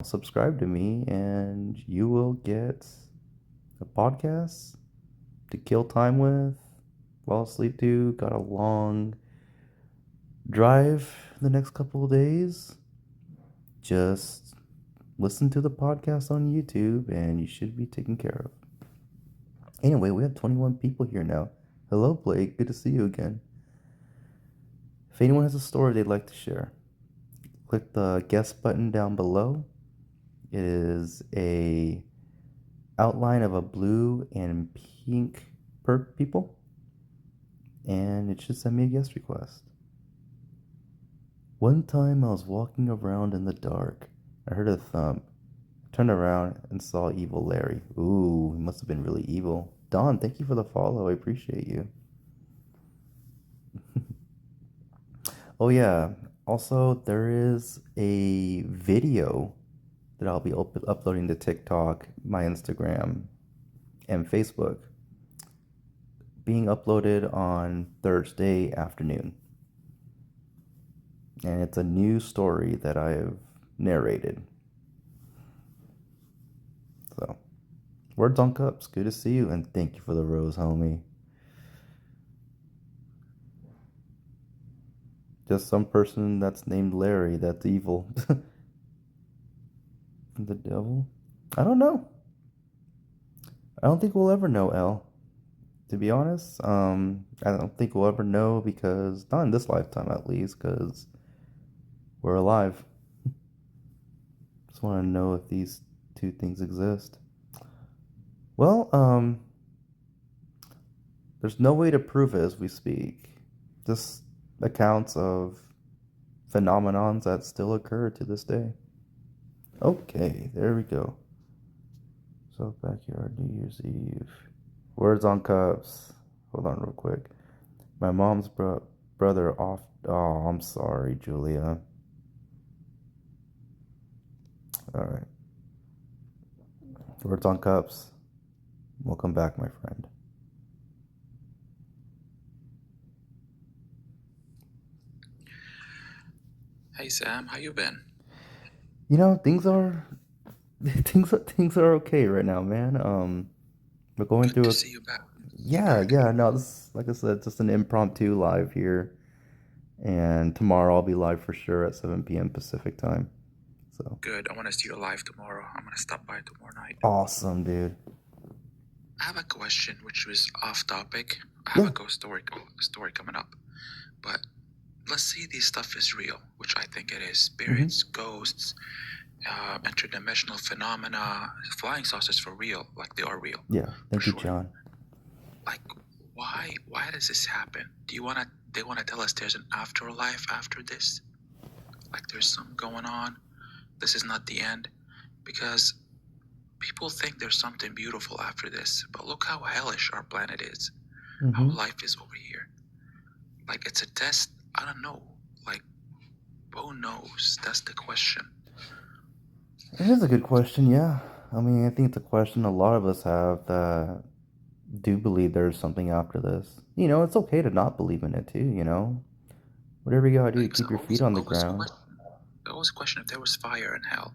subscribe to me and you will get a podcast to kill time with, fall asleep to. Got a long drive the next couple of days. Just listen to the podcast on YouTube and you should be taken care of. Anyway, we have 21 people here now. Hello, Blake. Good to see you again. If anyone has a story they'd like to share, click the guest button down below. It is a outline of a blue and pink people, and it should send me a guest request. One time I was walking around in the dark. I heard a thump. I turned around and saw evil Larry. Ooh, he must have been really evil. Don, thank you for the follow. I appreciate you. Oh yeah, also there is a video that I'll be uploading to TikTok, my Instagram, and Facebook, being uploaded on Thursday afternoon. And it's a new story that I've narrated. So, words on cups. Good to see you, and thank you for the rose, homie. Just some person that's named Larry that's evil. The devil? I don't know. I don't think we'll ever know, L. To be honest, I don't think we'll ever know, because not in this lifetime at least, because we're alive. Just want to know if these two things exist. Well, there's no way to prove it as we speak. Just accounts of phenomenons that still occur to this day. Okay, there we go. So backyard New Year's Eve. Words on cups. Hold on real quick. My mom's brother off. Oh, I'm sorry, Julia. Alright. Words on cups. Welcome back, my friend. Hey Sam, how you been? Things are things are okay right now, man. We're going Good through to a see you back. yeah. No, this, like I said, just an impromptu live here, and tomorrow I'll be live for sure at 7 p.m. Pacific time. So Good. I want to see you live tomorrow. I'm gonna stop by tomorrow night. awesome, dude. I have a question which was off topic. I have Yeah. a ghost story coming up, but let's say this stuff is real, which I think it is. Spirits, ghosts, interdimensional phenomena, flying saucers for real, like they are real. Yeah. Thank For you, sure. John. Like, why does this happen? They wanna tell us there's an afterlife after this? Like there's something going on. This is not the end, because people think there's something beautiful after this, but look how hellish our planet is, how life is over here. Like it's a test. I don't know. Like, who knows? That's the question. It is a good question, yeah. I mean, I think it's a question a lot of us have that do believe there's something after this. It's okay to not believe in it too. Whatever you gotta do to Like, keep your feet on the ground. I always question if there was fire in hell.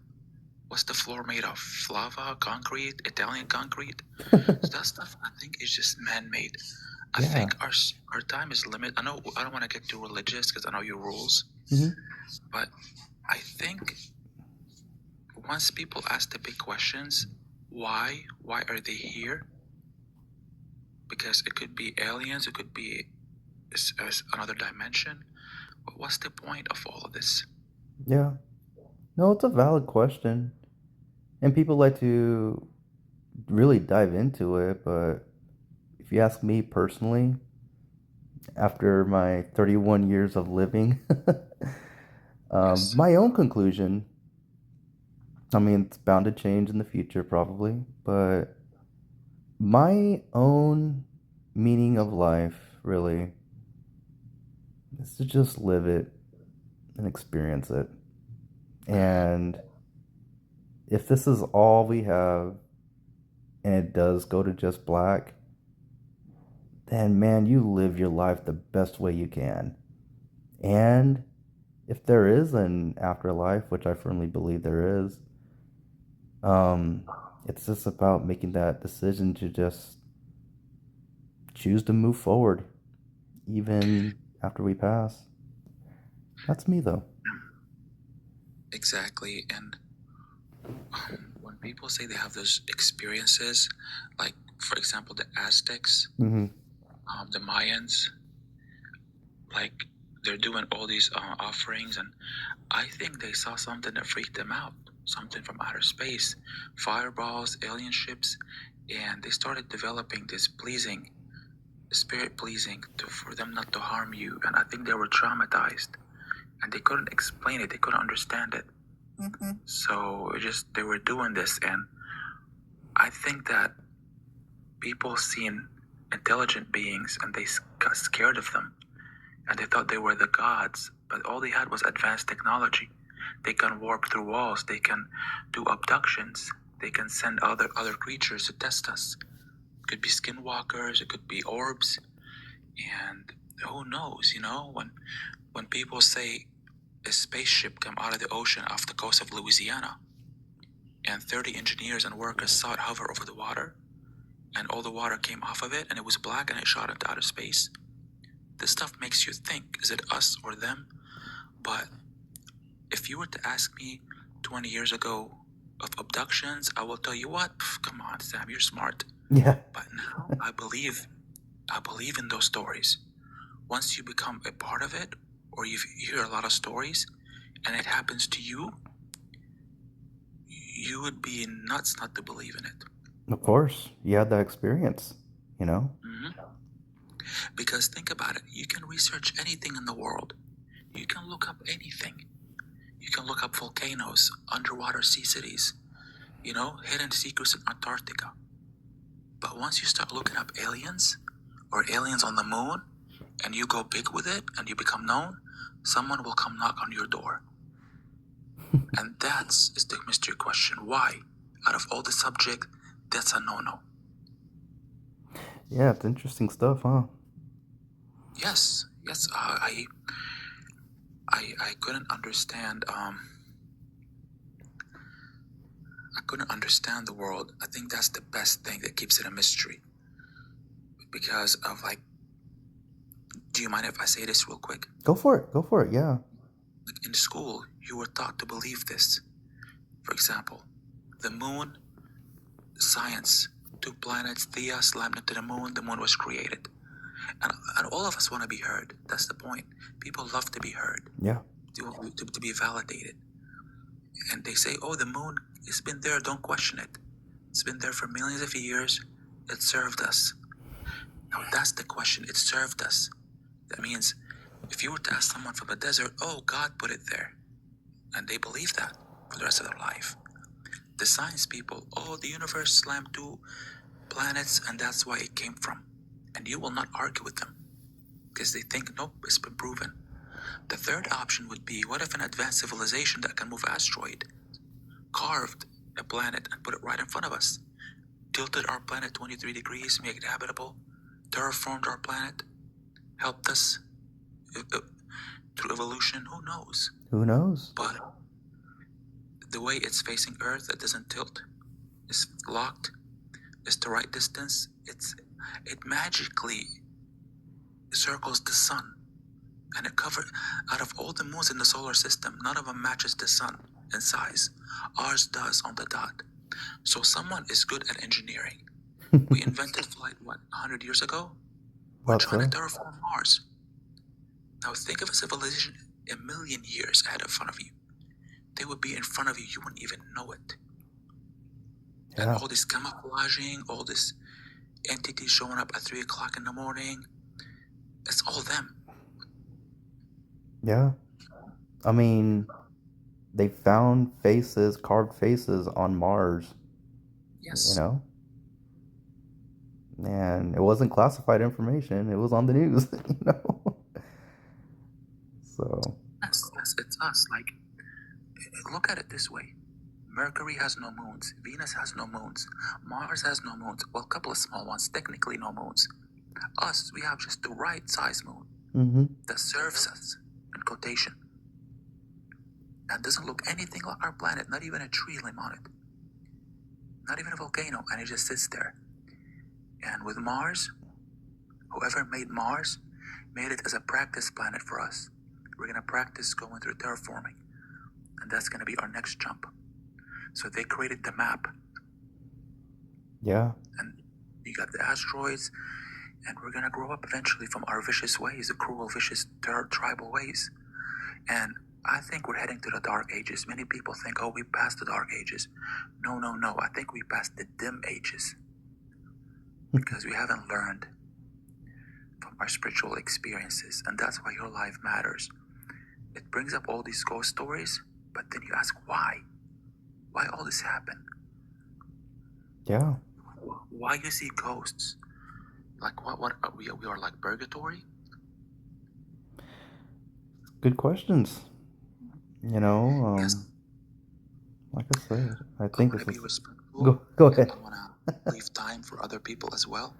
What's the floor made of? Lava, concrete, Italian concrete? So that stuff, I think, is just man-made. I Yeah. think our time is limited. I know I don't want to get too religious because I know your rules, but I think once people ask the big questions, why are they here? Because it could be aliens, it could be another dimension. But what's the point of all of this? Yeah. No, it's a valid question. And people like to really dive into it, but if you ask me personally, after my 31 years of living, Yes. my own conclusion, I mean, it's bound to change in the future probably, but my own meaning of life really is to just live it and experience it. And if this is all we have and it does go to just black, then man, you live your life the best way you can. And if there is an afterlife, which I firmly believe there is, Um, it's just about making that decision to just choose to move forward, even after we pass. That's me, though. Exactly. And when people say they have those experiences, like for example, the Aztecs, Mm-hmm. the Mayans, like they're doing all these offerings, and I think they saw something that freaked them out, something from outer space, fireballs, alien ships, and they started developing this pleasing, spirit pleasing, for them not to harm you. And I think they were traumatized, and they couldn't explain it, they couldn't understand it. So they were doing this, and I think that people seen intelligent beings and they got scared of them, and they thought they were the gods, but all they had was advanced technology. They can warp through walls, they can do abductions, they can send other creatures to test us. It could be skinwalkers, it could be orbs, and who knows, when people say a spaceship came out of the ocean off the coast of Louisiana, and 30 engineers and workers saw it hover over the water, and all the water came off of it, and it was black, and it shot into outer space. This stuff makes you think, is it us or them? But if you were to ask me 20 years ago of abductions, I will tell you what, come on, Sam, you're smart. Yeah. But now I believe in those stories. Once you become a part of it, or you hear a lot of stories, and it happens to you, you would be nuts not to believe in it. Of course, you had that experience, you know? Mm-hmm. Because think about it, you can research anything in the world. You can look up anything. You can look up volcanoes, underwater sea cities, hidden secrets in Antarctica. But once you start looking up aliens, or aliens on the moon, and you go big with it and you become known, someone will come knock on your door. And that's the mystery question. Why? Out of all the subject, that's a no-no. Yeah, it's interesting stuff, huh? Yes. I couldn't understand. I couldn't understand the world. I think that's the best thing that keeps it a mystery. Because of do you mind if I say this real quick? Go for it, yeah. In school, you were taught to believe this. For example, the moon, science, 2 planets, Theia slammed into the moon was created. And all of us want to be heard. That's the point. People love to be heard. Yeah. To be validated. And they say, oh, the moon, it's been there, don't question it. It's been there for millions of years. It served us. Now that's the question. It served us. That means if you were to ask someone from a desert, oh, God put it there. And they believe that for the rest of their life. The science people, oh, the universe slammed 2 planets and that's why it came from. And you will not argue with them because they think, nope, it's been proven. The third option would be, what if an advanced civilization that can move asteroid carved a planet and put it right in front of us, tilted our planet 23 degrees, made it habitable, terraformed our planet, helped us through evolution? Who knows? Who knows? But the way it's facing Earth, it doesn't tilt. It's locked. It's the right distance. It magically circles the sun, and it covered. Out of all the moons in the solar system, none of them matches the sun in size. Ours does on the dot. So someone is good at engineering. We invented flight 100 years ago. We're trying to terraform Mars. Now think of a civilization a million years ahead in front of you. They would be in front of you. You wouldn't even know it. Yeah. And all this camouflaging, all this entities showing up at 3 o'clock in the morning, it's all them. Yeah. I mean, they found carved faces on Mars. Yes. You know? And it wasn't classified information. It was on the news, So. Yes, it's us. Look at it this way. Mercury has no moons. Venus has no moons. Mars has no moons. Well, a couple of small ones, technically no moons. Us, we have just the right size moon that serves us, in quotation. That doesn't look anything like our planet, not even a tree limb on it. not even a volcano, and it just sits there. And with Mars, whoever made Mars made it as a practice planet for us. We're gonna practice going through terraforming, and that's gonna be our next jump. So they created the map, Yeah. and you got the asteroids, and we're gonna grow up eventually from our vicious ways, the cruel, vicious, tribal ways. And I think we're heading to the dark ages. Many people think, oh, we passed the dark ages. No, no, no. I think we passed the dim ages because we haven't learned from our spiritual experiences. And that's why your life matters. It brings up all these ghost stories, but then you ask why? Why all this happened? Yeah. Why you see ghosts? Like what are we are like purgatory? Good questions. Yes. Like I said, I I think want this to be is. respectful, Go and ahead. I want to leave time for other people as well.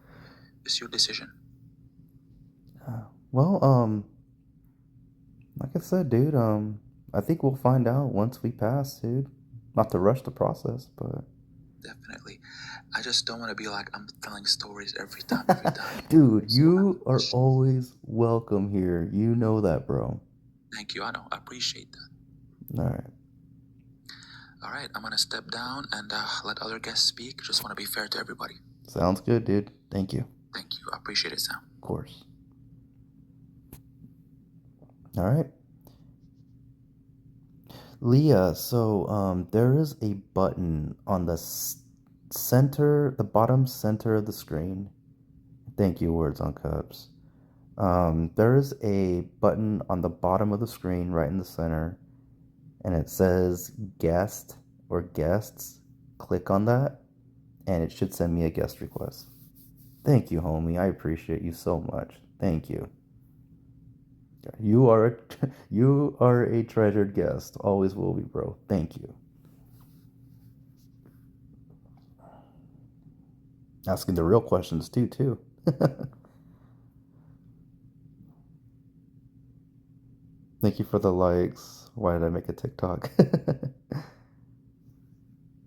It's your decision. Well, like I said, dude, I think we'll find out once we pass, dude. Not to rush the process, but Definitely. I just don't want to be like I'm telling stories every time. dude, So you are always welcome here. You know that, bro. thank you. I know. I appreciate that. All right. All right. I'm gonna step down and let other guests speak. Just want to be fair to everybody. Sounds good, dude. Thank you. Thank you. I appreciate it, Sam. Of course. All right. Leah, so there is a button on the center, the bottom center of the screen. Thank you, Words on Cups. There is a button on the bottom of the screen, right in the center, and it says guest or guests. Click on that, and it should send me a guest request. Thank you, homie. I appreciate you so much. Thank you. You are a, you are a treasured guest. Always will be, bro. Thank you. Asking the real questions too. Thank you for the likes. Why did I make a TikTok?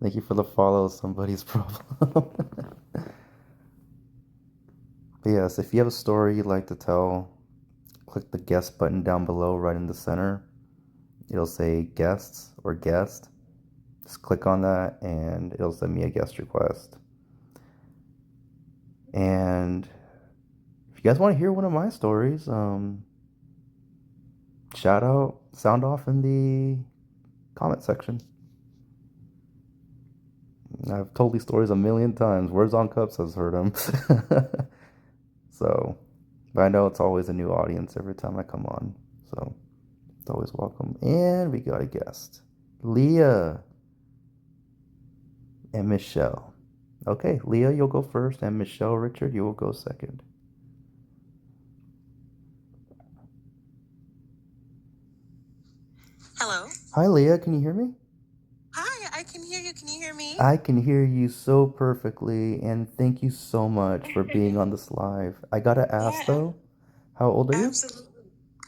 Thank you for the follow. Somebody's problem. But yes, if you have a story you'd like to tell, click the guest button down below right in the center. It'll say guests or guest. Just click on that and it'll send me a guest request. And if you guys want to hear one of my stories, shout out, sound off in the comment section. I've told these stories a million times. Words on Cups has heard them. So, but I know it's always a new audience every time I come on. So, it's always welcome. And we got a guest, Leah and Michelle. Okay, Leah, you'll go first, and Michelle Richard, you will go second. Hello. Hi, Leah. Can you hear me? Hi, I can hear you. Can you hear me? I can hear you so perfectly, and thank you so much for being on this live. I gotta ask Yeah, though, how old are you? absolutely.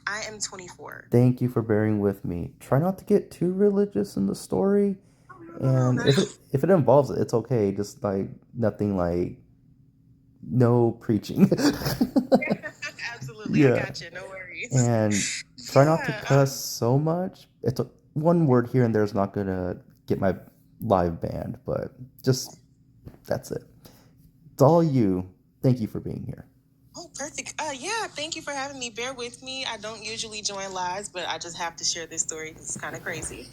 I am 24. Thank you for bearing with me. Try not to get too religious in the story, No, and not if it involves it, it's okay. Just like nothing like no preaching. absolutely. I Yeah, got you. No worries. and try not to Yeah. cuss so much. One word here and there is not gonna get my live banned, but just that's it. It's all you. Thank you for being here. Oh, perfect. Yeah. Thank you for having me. Bear with me. I don't usually join lives, but I just have to share this story because it's kind of crazy.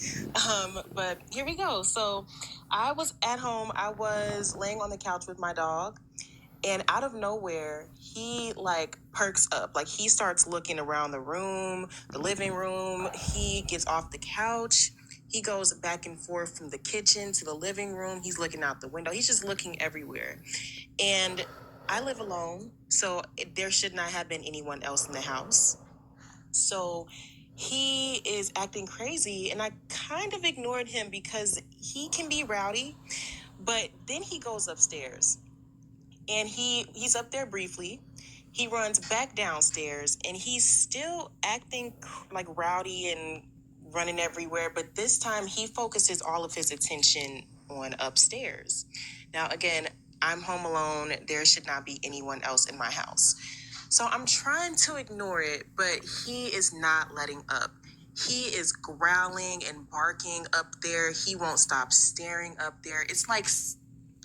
But here we go. So, I was at home. I was laying on the couch with my dog. And out of nowhere, he like perks up. Like he starts looking around the room, the living room. He gets off the couch. He goes back and forth from the kitchen to the living room. He's looking out the window. He's just looking everywhere. And I live alone, so there should not have been anyone else in the house. So he is acting crazy, and I kind of ignored him because he can be rowdy. But then he goes upstairs and he's up there briefly. He runs back downstairs and he's still acting like rowdy and running everywhere, but this time he focuses all of his attention on upstairs. Now, again, I'm home alone. There should not be anyone else in my house. So I'm trying to ignore it, but he is not letting up. He is growling and barking up there. He won't stop staring up there. It's like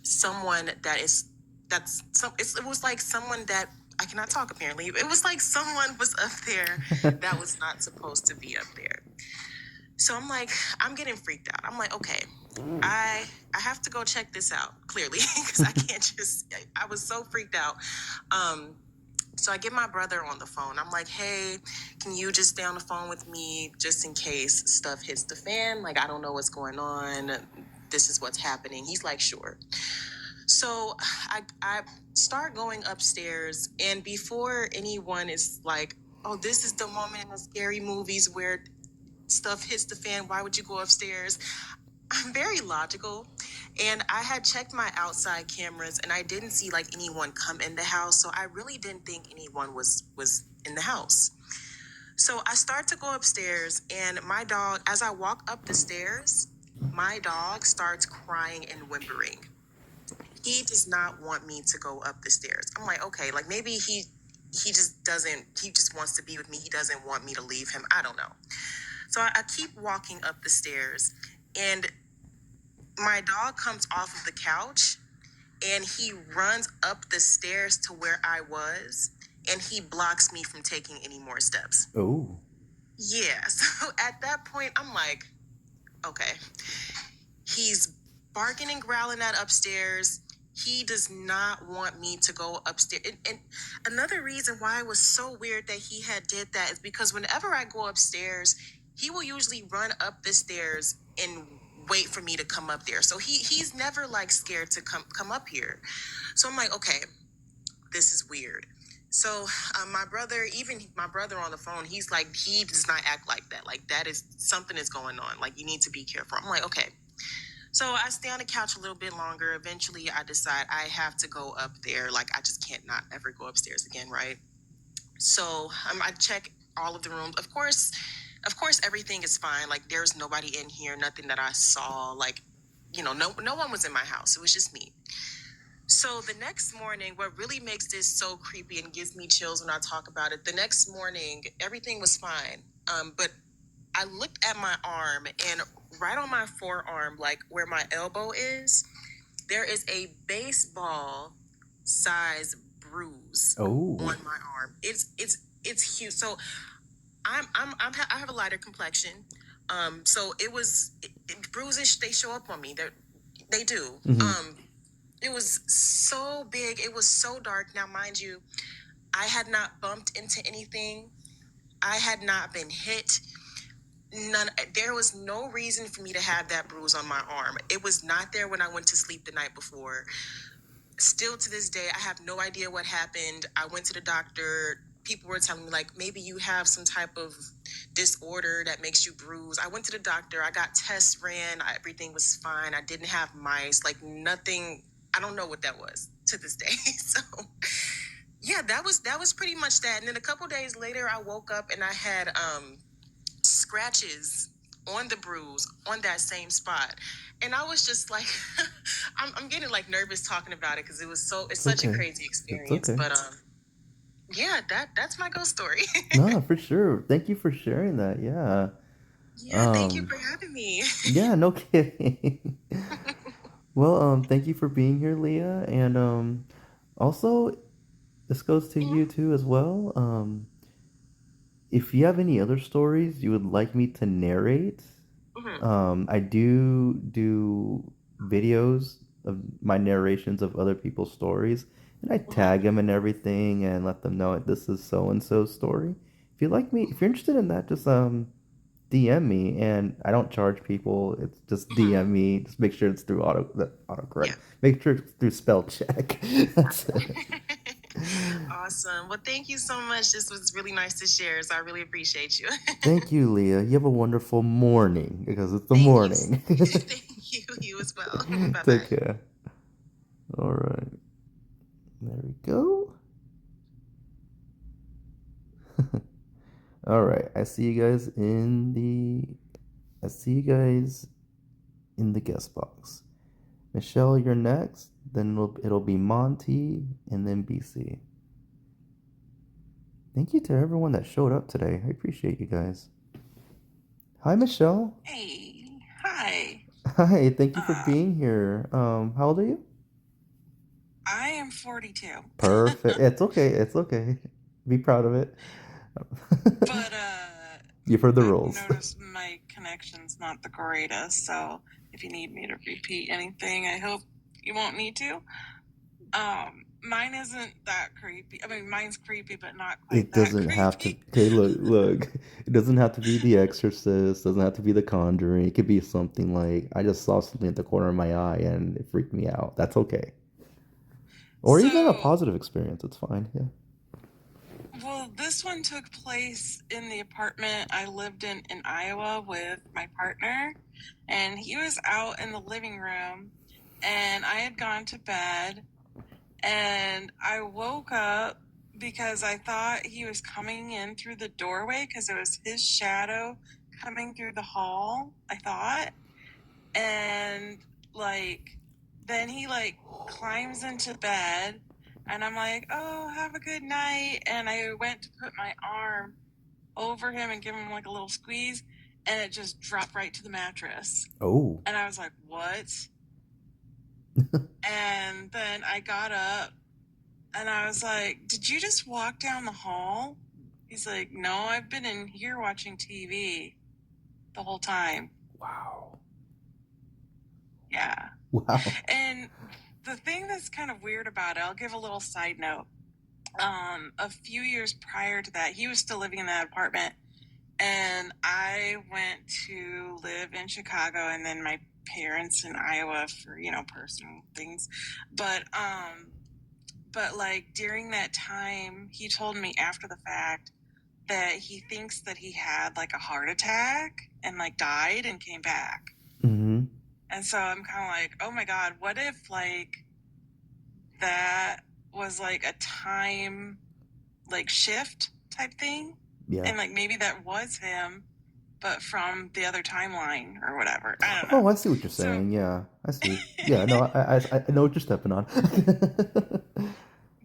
someone that is that's some it was like someone that I cannot talk apparently. It was like someone was up there that was not supposed to be up there. So I'm like, I'm getting freaked out. I'm like, okay, I have to go check this out clearly because I can't just. I was so freaked out. So I get my brother on the phone. I'm like, hey, can you just stay on the phone with me just in case stuff hits the fan? Like, I don't know what's going on. This is what's happening. He's like, sure. So I start going upstairs, and before anyone is like, oh, this is the moment in the scary movies where stuff hits the fan, why would you go upstairs? I'm very logical, and I had checked my outside cameras and I didn't see like anyone come in the house, so I really didn't think anyone was in the house. So I start to go upstairs, and my dog, as I walk up the stairs, my dog starts crying and whimpering. He does not want me to go up the stairs. I'm like, okay, like maybe he just wants to be with me. He doesn't want me to leave him. I don't know. So I keep walking up the stairs, and my dog comes off of the couch and he runs up the stairs to where I was, and he blocks me from taking any more steps. Oh. Yeah. So at that point, I'm like, okay. He's barking and growling at upstairs. He does not want me to go upstairs. And another reason why it was so weird that he had did that is because whenever I go upstairs, he will usually run up the stairs and wait for me to come up there. So he's never like scared to come up here. So I'm like, okay, this is weird. So my brother on the phone, he's like, he does not act like that. Like that is something is going on. Like you need to be careful. I'm like, okay. So I stay on the couch a little bit longer. Eventually, I decide I have to go up there. Like, I just can't not ever go upstairs again, right? So I check all of the rooms. Of course, everything is fine. Like, there's nobody in here, nothing that I saw. Like, no one was in my house. It was just me. So the next morning, what really makes this so creepy and gives me chills when I talk about it, the next morning, everything was fine. But I looked at my arm, and right on my forearm, like where my elbow is, there is a baseball size bruise Oh. on my arm. It's huge. So I have a lighter complexion. So bruises, they show up on me. They do. Mm-hmm. It was so big. It was so dark. Now, mind you, I had not bumped into anything. I had not been hit. There was no reason for me to have that bruise on my arm. It was not there when I went to sleep the night before. Still to this day, I have no idea what happened. I went to the doctor. People were telling me, like, maybe you have some type of disorder that makes you bruise. I went to the doctor. I got tests ran. Everything was fine. I didn't have mice, like nothing. I don't know what that was to this day. So yeah, that was pretty much that. And then a couple days later, I woke up and I had scratches on the bruise on that same spot, and I was just like, I'm getting like nervous talking about it because it's such a crazy It's experience. okay. But yeah, that's my ghost story. No, for sure. Thank you for sharing that. Yeah. Yeah, thank you for having me. Yeah, no kidding. Well, thank you for being here, Leah, and also this goes to you too as well. If you have any other stories you would like me to narrate, I do videos of my narrations of other people's stories, and I tag them and everything, and let them know this is so and so's story. If you're interested in that, just DM me, and I don't charge people. It's just DM me. Just make sure it's through autocorrect. Yeah. Make sure it's through spell check. That's it. Awesome. Well, thank you so much. This was really nice to share. So I really appreciate you. Thank you, Leah. You have a wonderful morning because it's the Thank you. morning. Thank you. You as well. Bye-bye. Take care. All right. There we go. All right. I see you guys in the guest box. Michelle, you're next. Then it'll be Monty and then BC. Thank you to everyone that showed up today. I appreciate you guys. Hi, Michelle. Hey, hi. Hi, thank you for being here. How old are you? I am 42. Perfect. It's okay. It's okay. Be proud of it. But You've heard the I've rules. noticed my connection's not the greatest, so if you need me to repeat anything, I hope you won't need to. Mine isn't that creepy. I mean, mine's creepy, but not quite It that doesn't creepy. have to. Okay, look. It doesn't have to be The Exorcist. Doesn't have to be The Conjuring. It could be something like I just saw something at the corner of my eye and it freaked me out. That's okay. Or even a So, positive experience. It's fine. Yeah. well, this one took place in the apartment I lived in Iowa with my partner, and he was out in the living room, and I had gone to bed, and I woke up because I thought he was coming in through the doorway because it was his shadow coming through the hall, I thought. And like then he like climbs into bed and I'm like, "Oh, have a good night." And I went to put my arm over him and give him like a little squeeze, and it just dropped right to the mattress. Oh. And I was like, "What?" And then I got up and I was like, "Did you just walk down the hall?" He's like, "No, I've been in here watching TV the whole time." Wow. Yeah. Wow. And the thing that's kind of weird about it, I'll give a little side note. A few years prior to that, he was still living in that apartment, and I went to live in Chicago, and then my parents in Iowa for personal things. But like during that time, he told me after the fact that he thinks that he had like a heart attack and like died and came back. Mm-hmm. And so I'm kind of like, oh my God, what if like that was like a time like shift type thing? Yeah. And like maybe that was him, but from the other timeline or whatever. I don't know. Oh, I see what you're saying. Yeah, I see. Yeah, no, I know what you're stepping on.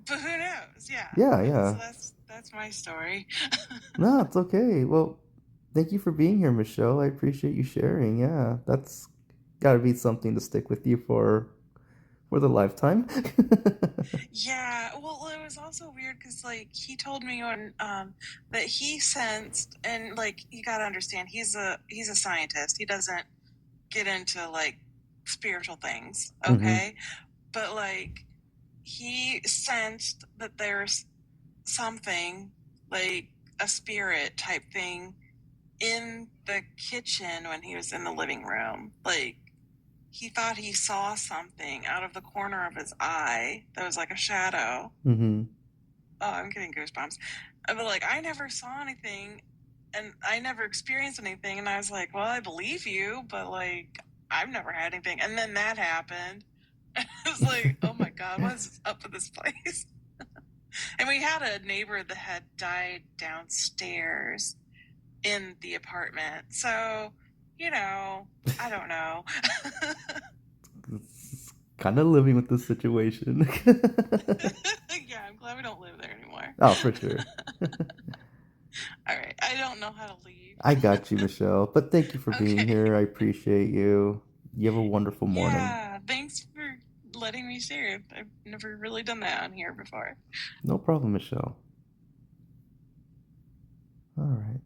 But who knows? Yeah. Yeah, So yeah. that's my story. No, it's okay. Well, thank you for being here, Michelle. I appreciate you sharing. Yeah, that's got to be something to stick with you for the lifetime. Yeah, well, it was also weird because like he told me when that he sensed, and like you got to understand, he's a scientist. He doesn't get into like spiritual things, okay? But like he sensed that there's something like a spirit type thing in the kitchen when he was in the living room. Like he thought he saw something out of the corner of his eye that was like a shadow. Mm-hmm. Oh, I'm getting goosebumps. But like I never saw anything and I never experienced anything, and I was like, well, I believe you, but like I've never had anything. And then that happened. I was like, oh my God, what's up with this place? And we had a neighbor that had died downstairs in the apartment. So, I don't know. Kind of living with this situation. Yeah, I'm glad we don't live there anymore. Oh, for sure. All right. I don't know how to leave. I got you, Michelle. But thank you for being Okay. here. I appreciate you. You have a wonderful morning. Yeah, thanks for letting me share. I've never really done that on here before. No problem, Michelle. All right.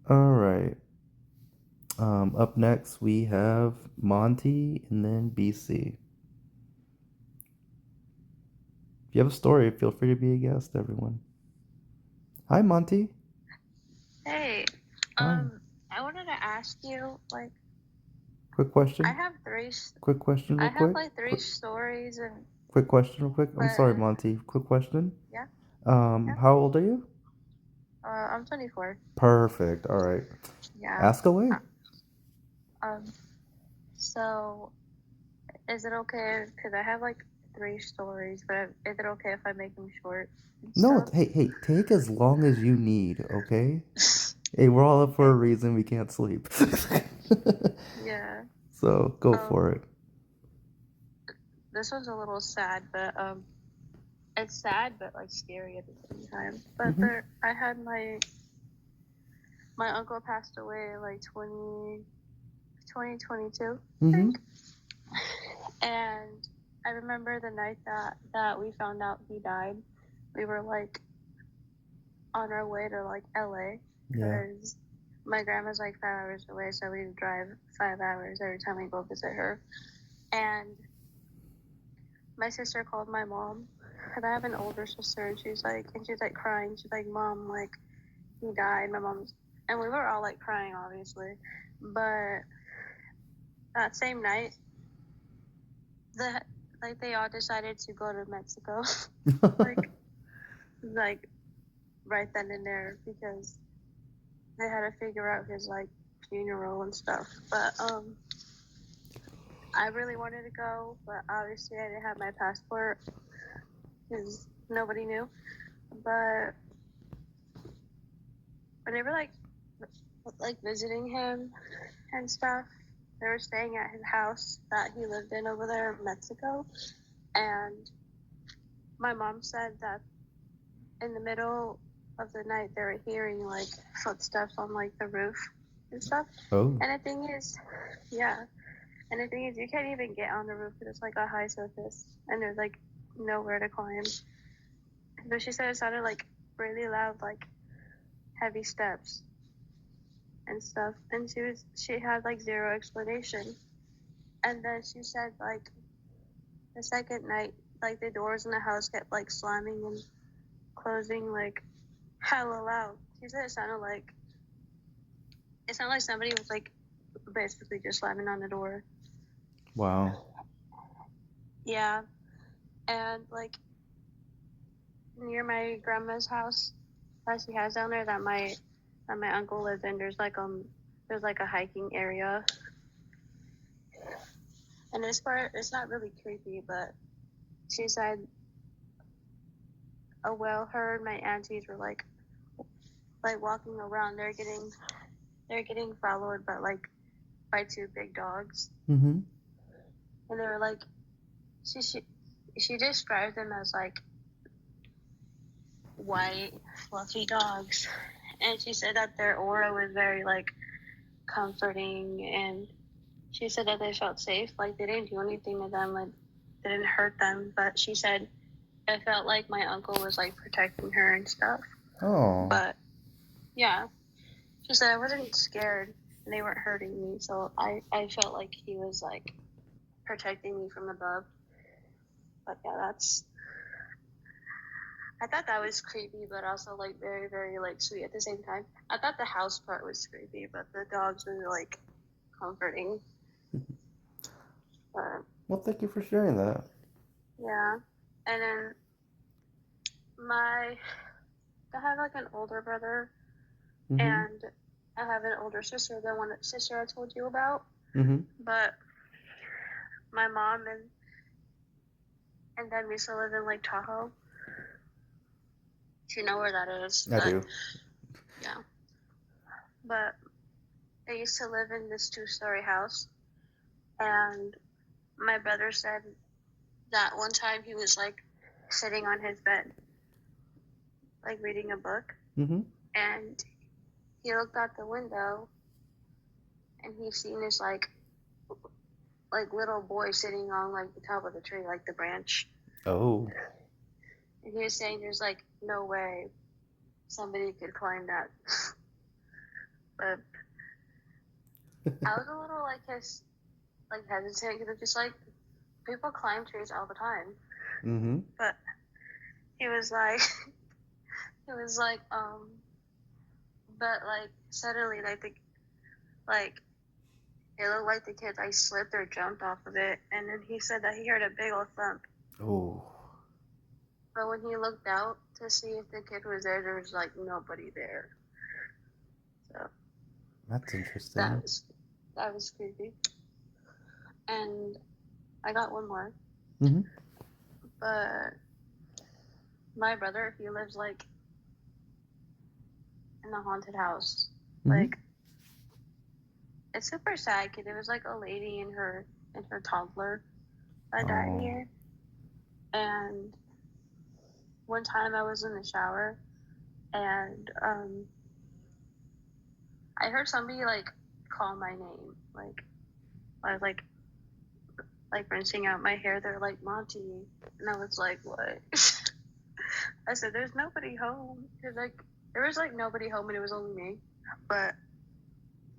All right. Up next, we have Monty and then BC. If you have a story, feel free to be a guest, everyone. Hi, Monty. Hey, Hi. I wanted to ask you, like, Quick question. I have three. Quick question, real I have quick. like three stories, and Quick question, real quick. I'm but sorry, Monty. Quick question. yeah, How old are you? I'm 24. Perfect. All right. Yeah. Ask away. So is it okay? Because I have like three stories, but is it okay if I make them short? No, hey, take as long as you need, okay? Hey, we're all up for a reason. We can't sleep. Yeah. So go for it. this one's a little sad, but it's sad but like scary at the same time. But Mhm. I had my uncle passed away like 2022, I Mhm. think. And I remember the night that we found out he died. We were like on our way to like LA Yeah. because my grandma's like 5 hours away, so we'd drive 5 hours every time we go visit her. And my sister called my mom, and I have an older sister, and she's like crying. She's like, "Mom, like he died." My mom's, and we were all like crying, obviously. But that same night, they all decided to go to Mexico, like right then and there, because they had to figure out his like funeral and stuff. But I really wanted to go, but obviously I didn't have my passport because nobody knew. But when they were like visiting him and stuff, they were staying at his house that he lived in over there in Mexico. And my mom said that in the middle of the night they were hearing like footsteps on like the roof and stuff. Oh. And the thing is, yeah. And the thing is, you can't even get on the roof because it's like a high surface and there's like nowhere to climb. But she said it sounded like really loud, like heavy steps and stuff. And she had like zero explanation. And then she said like the second night, like the doors in the house kept like slamming and closing like hella loud. She said it sounded like somebody was like basically just slamming on the door. Wow. Yeah. And like near my grandma's house that she has down there that my uncle lives in, there's like a hiking area. And this part, it's not really creepy, but she said, oh well, her and my aunties were like walking around. They're getting followed by two big dogs. Mhm. And they were like, she described them as like white fluffy dogs, and she said that their aura was very like comforting, and she said that they felt safe, like they didn't do anything to them, like they didn't hurt them, but she said it felt like my uncle was like protecting her and stuff. Oh. But yeah, she said I wasn't scared and they weren't hurting me, so I felt like he was like protecting me from above. But yeah, I thought that was creepy, but also like very, very like sweet at the same time. I thought the house part was creepy, but the dogs were like comforting. But Well, thank you for sharing that. yeah, and then I have like an older brother, Mhm. and I have an older sister than one sister I told you about. Mhm. But my mom and dad used to live in Lake Tahoe. Do you know where that is? I do. Yeah. But they used to live in this 2-story house, and my brother said that one time he was like sitting on his bed, like reading a book, Mhm. and he looked out the window, and he seen this like little boy sitting on like the top of the tree, like the branch. Oh. And he was saying there's like no way somebody could climb that. But I was a little like hesitant because it's just like people climb trees all the time. Mhm. But he was like but like suddenly like it looked like the kid like slipped or jumped off of it, and then he said that he heard a big old thump. Oh. But when he looked out to see if the kid was there was like nobody there. So That's interesting. that was creepy. And I got one more. Mhm. But my brother, he lives like in a haunted house. Mhm. Like it's super sad because it was like a lady and her toddler that died Oh. here. And one time I was in the shower and I heard somebody like call my name. Like I was like rinsing out my hair. They're like, Monty, and I was like, what? I said, there's nobody home. Cause like there was like nobody home and it was only me. But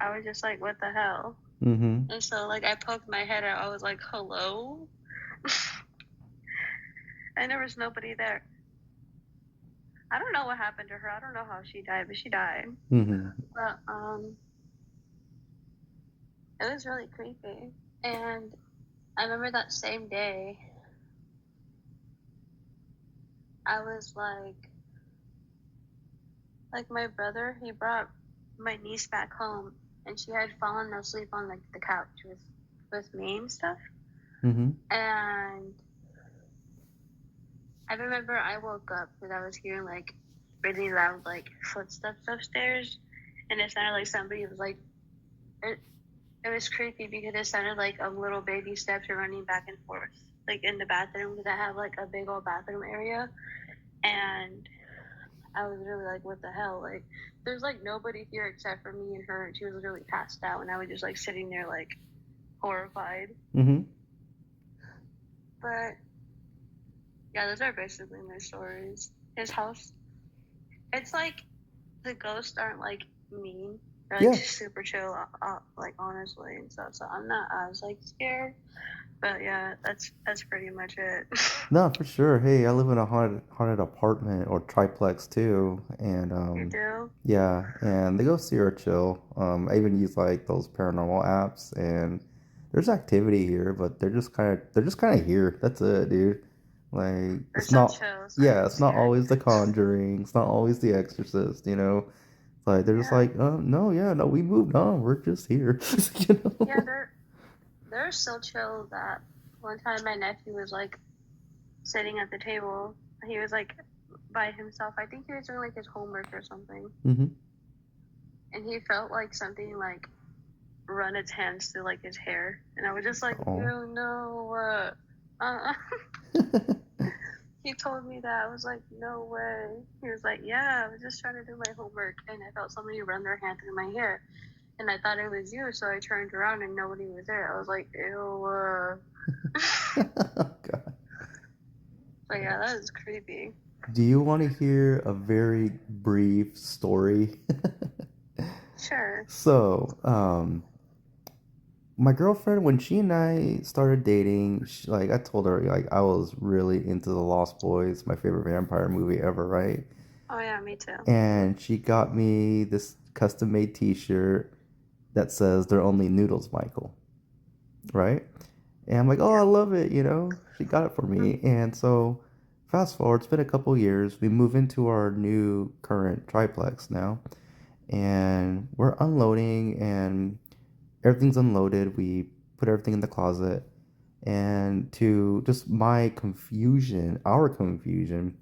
I was just like, what the hell? Mm-hmm. And so like I poked my head out. I was like, hello? And there was nobody there. I don't know what happened to her. I don't know how she died, but she died. Mm-hmm. But it was really creepy. And I remember that same day, I was like my brother, he brought my niece back home, and she had fallen asleep on like the couch with me and stuff. Mm-hmm. And I remember I woke up because I was hearing like really loud like footsteps upstairs, and it sounded like somebody was like it was creepy because it sounded like little baby steps are running back and forth like in the bathroom because I have like a big old bathroom area. And I was really like, what the hell? Like, there's like nobody here except for me and her, and she was literally passed out, and I was just like sitting there like horrified. Mm-hmm. But yeah, those are basically my stories. His house, it's like the ghosts aren't like mean. They're like super chill, like honestly and stuff. So I'm not as like scared. But yeah, that's pretty much it. No, for sure. Hey, I live in a haunted apartment or triplex too, and You do? yeah, and the ghosts here are chill. I even use like those paranormal apps, and there's activity here, but they're just kind of here. That's it, dude. Like They're it's so not, chill. It's yeah, not it's not scary. always The Conjuring. It's not always The Exorcist. You know, like they're just Yeah. like, no, yeah, no, we moved on. We're just here. You know? Yeah, they're so chill that one time my nephew was like sitting at the table. He was like by himself. I think he was doing like his homework or something. Mm-hmm. And he felt like something like run its hands through like his hair. And I was just like, Oh. ew, no. He told me that. I was like, no way. He was like, yeah, I was just trying to do my homework and I felt somebody run their hand through my hair. And I thought it was you, so I turned around and nobody was there. I was like, ew. Oh, God. But yeah, that is creepy. Do you want to hear a very brief story? Sure. So, my girlfriend, when she and I started dating, like I told her, like I was really into The Lost Boys, my favorite vampire movie ever, right? Oh yeah, me too. And she got me this custom-made T-shirt that says "They're only noodles, Michael," right? And I'm like, oh, I love it, you know. She got it for me, and so fast forward, it's been a couple years. We move into our new current triplex now, and we're unloading, and everything's unloaded. We put everything in the closet, and to just my confusion, our confusion,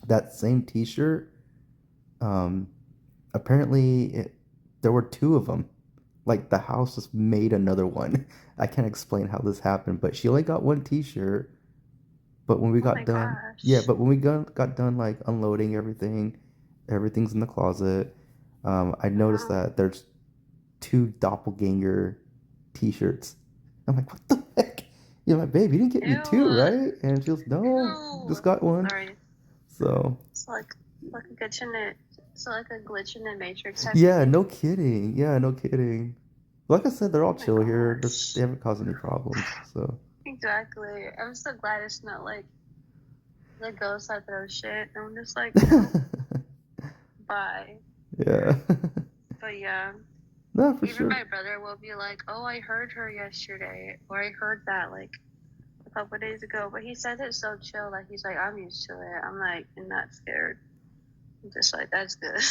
that same T-shirt, apparently there were two of them. Like the house just made another one. I can't explain how this happened, but she only got one T-shirt. But when we got done, yeah, but when we got done like unloading everything, everything's in the closet. I noticed that there's two doppelganger T-shirts. I'm like, what the heck? You're like, babe, you didn't get me two, right? And she goes, no, just got one. Sorry. So it's like a glitch in it. It's like a glitch in the matrix. Yeah, no kidding. Yeah, no kidding. Like I said, they're all chill here. They haven't caused any problems. So exactly. I'm so glad it's not like the ghosts that throw shit. I'm just like, bye. Yeah. But yeah. No, for Even sure. my brother will be like, oh, I heard her yesterday, or I heard that like a couple of days ago. But he says it so chill that he's like, I'm used to it. I'm like, I'm not scared. I'm just like, that's good.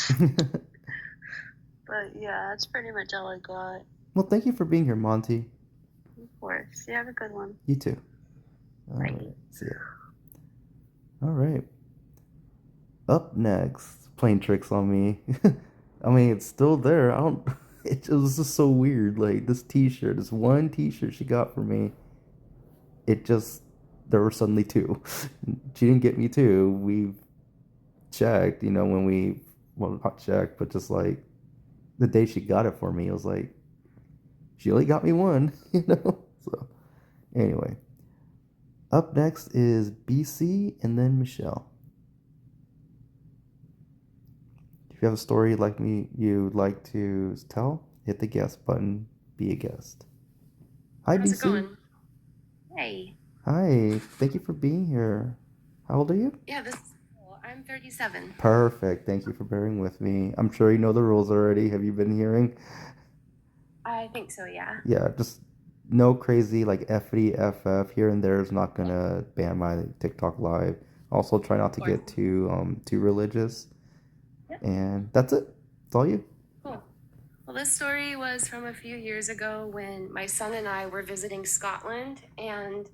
But yeah, that's pretty much all I got. Well, thank you for being here, Monty. Of course. You have a good one. You too. All right. See ya. All right. Up next, playing tricks on me. I mean, it's still there. I don't. It was just so weird. Like this T-shirt, this one T-shirt she got for me. it just, there were suddenly two. She didn't get me two. We checked, when we, well, not checked, but just like the day she got it for me, it was like, she only got me one, So, anyway, up next is BC and then Michelle. If you have a story you'd like to tell, hit the guest button, be a guest. Hi, How's BC. it going? Hey. Hi, thank you for being here. How old are you? Yeah, this is cool. I'm 37. Perfect. Thank you for bearing with me. I'm sure you know the rules already. Have you been hearing? I think so, yeah. Yeah, just no crazy like FF here and there is not gonna ban my TikTok live. Also, try not to get too religious. Yep. And that's it. That's all you. Cool. Well, this story was from a few years ago when my son and I were visiting Scotland, and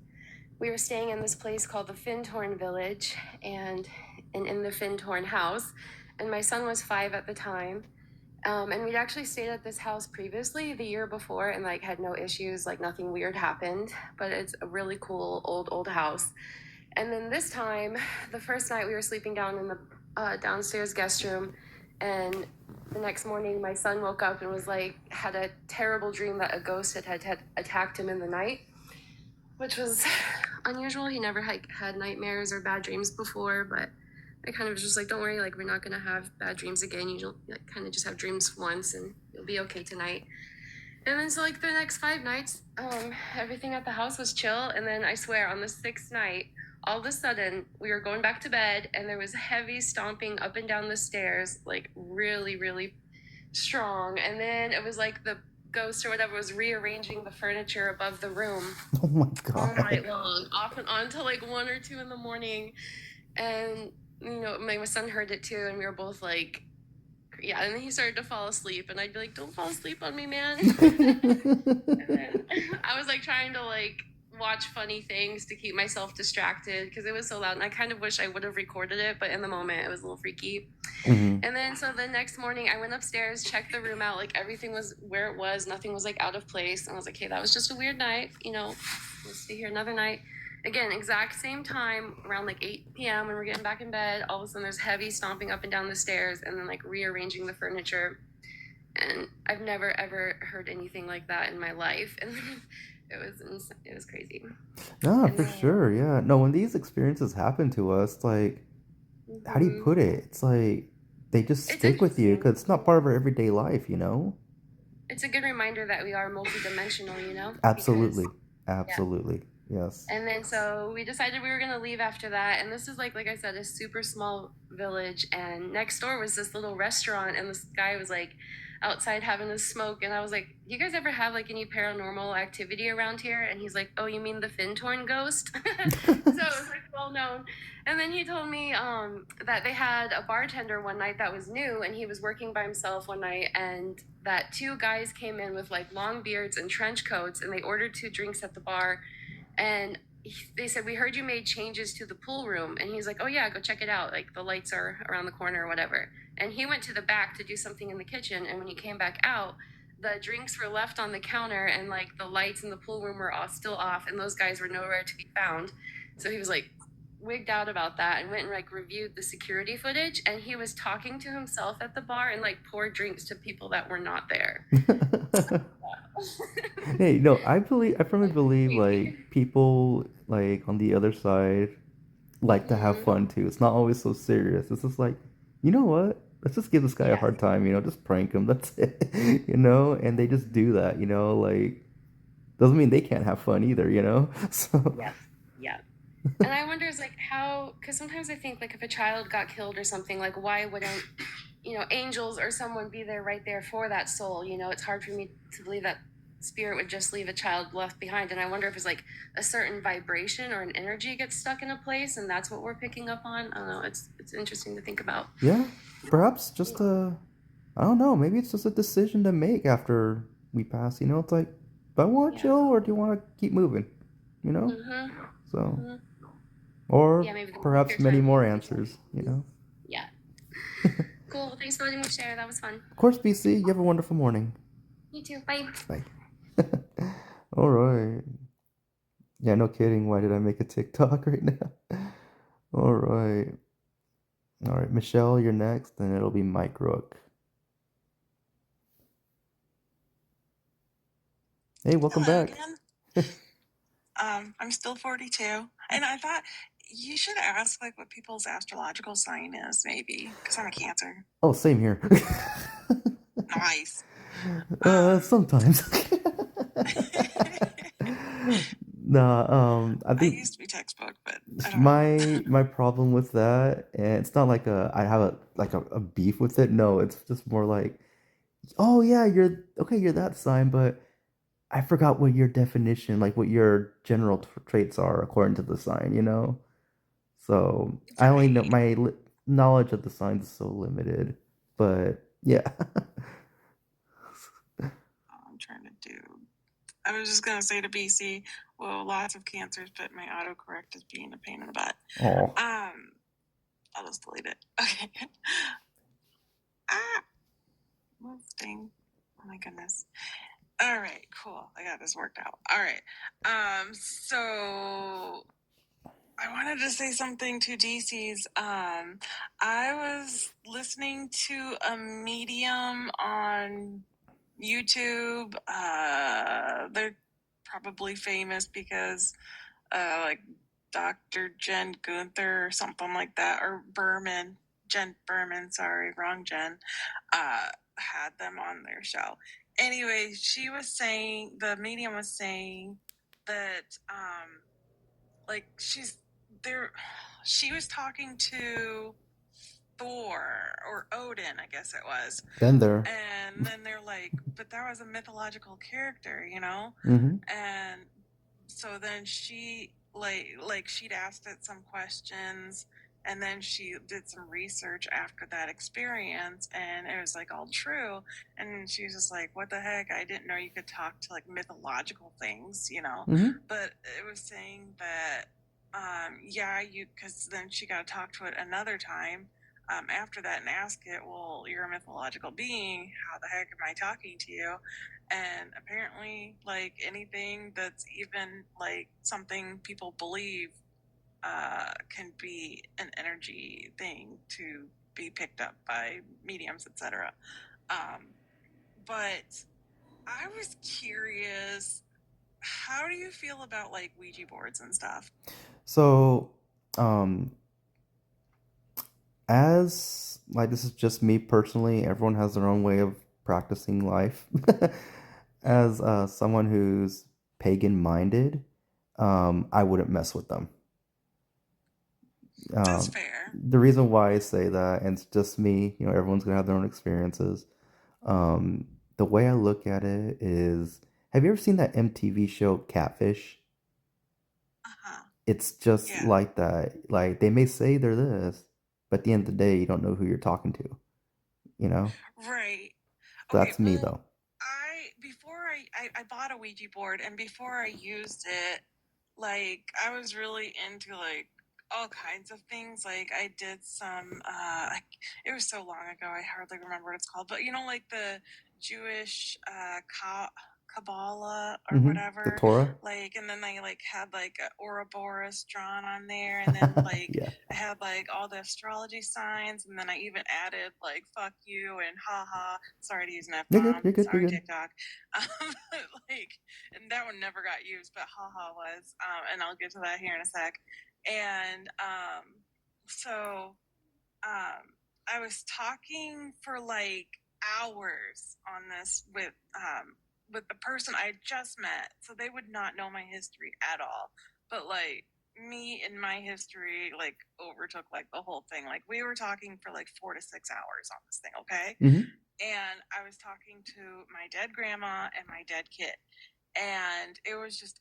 we were staying in this place called the Findhorn Village and in the Findhorn house. And my son was 5 at the time. And we'd actually stayed at this house previously the year before and like had no issues, like nothing weird happened, but it's a really cool old house. And then this time, the first night we were sleeping down in the downstairs guest room, and the next morning my son woke up and was like, had a terrible dream that a ghost had attacked him in the night, which was unusual. He never had nightmares or bad dreams before, but I kind of was just like, don't worry, like we're not gonna have bad dreams again. You'll kind of just have dreams once and you'll be okay tonight. And then so like the next 5 nights, everything at the house was chill. And then I swear on the 6th night, all of a sudden we were going back to bed and there was heavy stomping up and down the stairs, like really, really strong. And then it was like the ghost or whatever was rearranging the furniture above the room. Oh my God. All night long, off and on till like 1 or 2 in the morning. And my son heard it too, and we were both like, yeah, and then he started to fall asleep, and I'd be like, don't fall asleep on me, man. And then I was like trying to like watch funny things to keep myself distracted because it was so loud, and I kind of wish I would have recorded it, but in the moment it was a little freaky. Mm-hmm. And then so the next morning I went upstairs, checked the room out, like everything was where it was, nothing was like out of place, and I was like, hey, that was just a weird night, we'll stay here another night. Again, exact same time, around like 8 p.m. when we're getting back in bed, all of a sudden there's heavy stomping up and down the stairs and then like rearranging the furniture. And I've never ever heard anything like that in my life. And it was crazy. Yeah, for sure. Yeah. No, when these experiences happen to us, like, how do you put it? It's like they just stick with you because it's not part of our everyday life, It's a good reminder that we are multidimensional, Absolutely. Absolutely. Yeah. Yes. And then so we decided we were going to leave after that. And this is like I said, a super small village. And next door was this little restaurant. And this guy was like outside having a smoke. And I was like, do you guys ever have like any paranormal activity around here? And he's like, oh, you mean the Findhorn ghost? So it was like well known. And then he told me that they had a bartender one night that was new. And he was working by himself one night. And that 2 guys came in with like long beards and trench coats. And they ordered 2 drinks at the bar. And they said, we heard you made changes to the pool room. And he's like, oh yeah, go check it out. Like the lights are around the corner or whatever. And he went to the back to do something in the kitchen. And when he came back out, the drinks were left on the counter and like the lights in the pool room were still off. And those guys were nowhere to be found. So he was like wigged out about that and went and like reviewed the security footage. And he was talking to himself at the bar and like poured drinks to people that were not there. Hey, no, I firmly believe like people like on the other side like to have fun too. It's not always so serious. It's just like, you know what? Let's just give this guy a hard time, just prank him. That's it. And they just do that, like doesn't mean they can't have fun either, So Yeah. And I wonder is like how, because sometimes I think like if a child got killed or something, like why wouldn't angels or someone be there right there for that soul? It's hard for me to believe that spirit would just leave a child left behind. And I wonder if it's like a certain vibration or an energy gets stuck in a place and that's what we're picking up on. I don't know. It's interesting to think about. Yeah, perhaps just I don't know, maybe it's just a decision to make after we pass, it's like, do I want to chill or do you want to keep moving, So, or perhaps many more answers, Yeah. Cool. Well, thanks for letting me share. That was fun. Of course, BC, you have a wonderful morning. You too. Bye. Bye. All right. Yeah, no kidding. Why did I make a TikTok right now? All right. All right, Michelle, you're next, and it'll be Mike Rook. Hey, welcome Hello back. again. I'm still 42, and I thought you should ask like what people's astrological sign is, maybe, because I'm a Cancer. Oh, same here. Nice. Sometimes. Nah, I I think used to be textbook, but I don't know. my problem with that, and it's not like I have a beef with it. No, it's just more like, oh yeah, you're okay, you're that sign, but I forgot what your definition, like what your general traits are according to the sign, you know? So I only know Right. my knowledge of the signs is so limited, but yeah. I'm trying to do. I was just gonna say to BC, well, lots of cancers, but my autocorrect is being a pain in the butt. Oh, I'll just delete it. Okay. Ah, move thing. Oh my goodness. All right, cool. I got this worked out. All right. So I wanted to say something to DC's. I was listening to a medium on YouTube. They're probably famous because, like Dr. Jen Gunther or something like that, or Berman, Jen Berman. Sorry, wrong Jen. Had them on their show. Anyway, she was saying, the medium was saying that like she's there, she was talking to Thor or Odin, I guess it was, been there. and then they're like, but that was a mythological character, you know. Mm-hmm. And so then she like she'd asked it some questions, and then she did some research after that experience, and it was like all true. And she was just like, what the heck, I didn't know you could talk to like mythological things, you know. Mm-hmm. But it was saying that yeah, you, because then she got to talk to it another time after that and ask it, well, you're a mythological being, how the heck am I talking to you? And apparently, like anything that's even like something people believe can be an energy thing to be picked up by mediums, etc. But I was curious, how do you feel about like Ouija boards and stuff? So, um, as like this is just me personally, everyone has their own way of practicing life. As someone who's pagan minded, I wouldn't mess with them. That's fair. The reason why I say that, and it's just me, you know, everyone's gonna have their own experiences. Um, the way I look at it is, have you ever seen that MTV show Catfish? Uh-huh. It's just Yeah. like that. Like they may say they're this, but at the end of the day, you don't know who you're talking to. You know? Right. Okay, That's me well, though. I bought a Ouija board, and before I used it, like I was really into like all kinds of things. Like I did some it was so long ago I hardly remember what it's called, but you know, like the Jewish Kabbalah or The whatever. Torah? Like, and then they like had like a Ouroboros drawn on there, and then like Yeah. I had like all the astrology signs, and then I even added like "fuck you" and "haha." Sorry to use an F You're good, bomb. you're good, you're Sorry, good. TikTok. Like, and that one never got used, but haha was. And I'll get to that here in a sec. And so I was talking for like hours on this with the person I had just met, so they would not know my history at all. But like me and my history like overtook like the whole thing. Like we were talking for like 4 to 6 hours on this thing, okay? Mm-hmm. And I was talking to my dead grandma and my dead kid, and it was just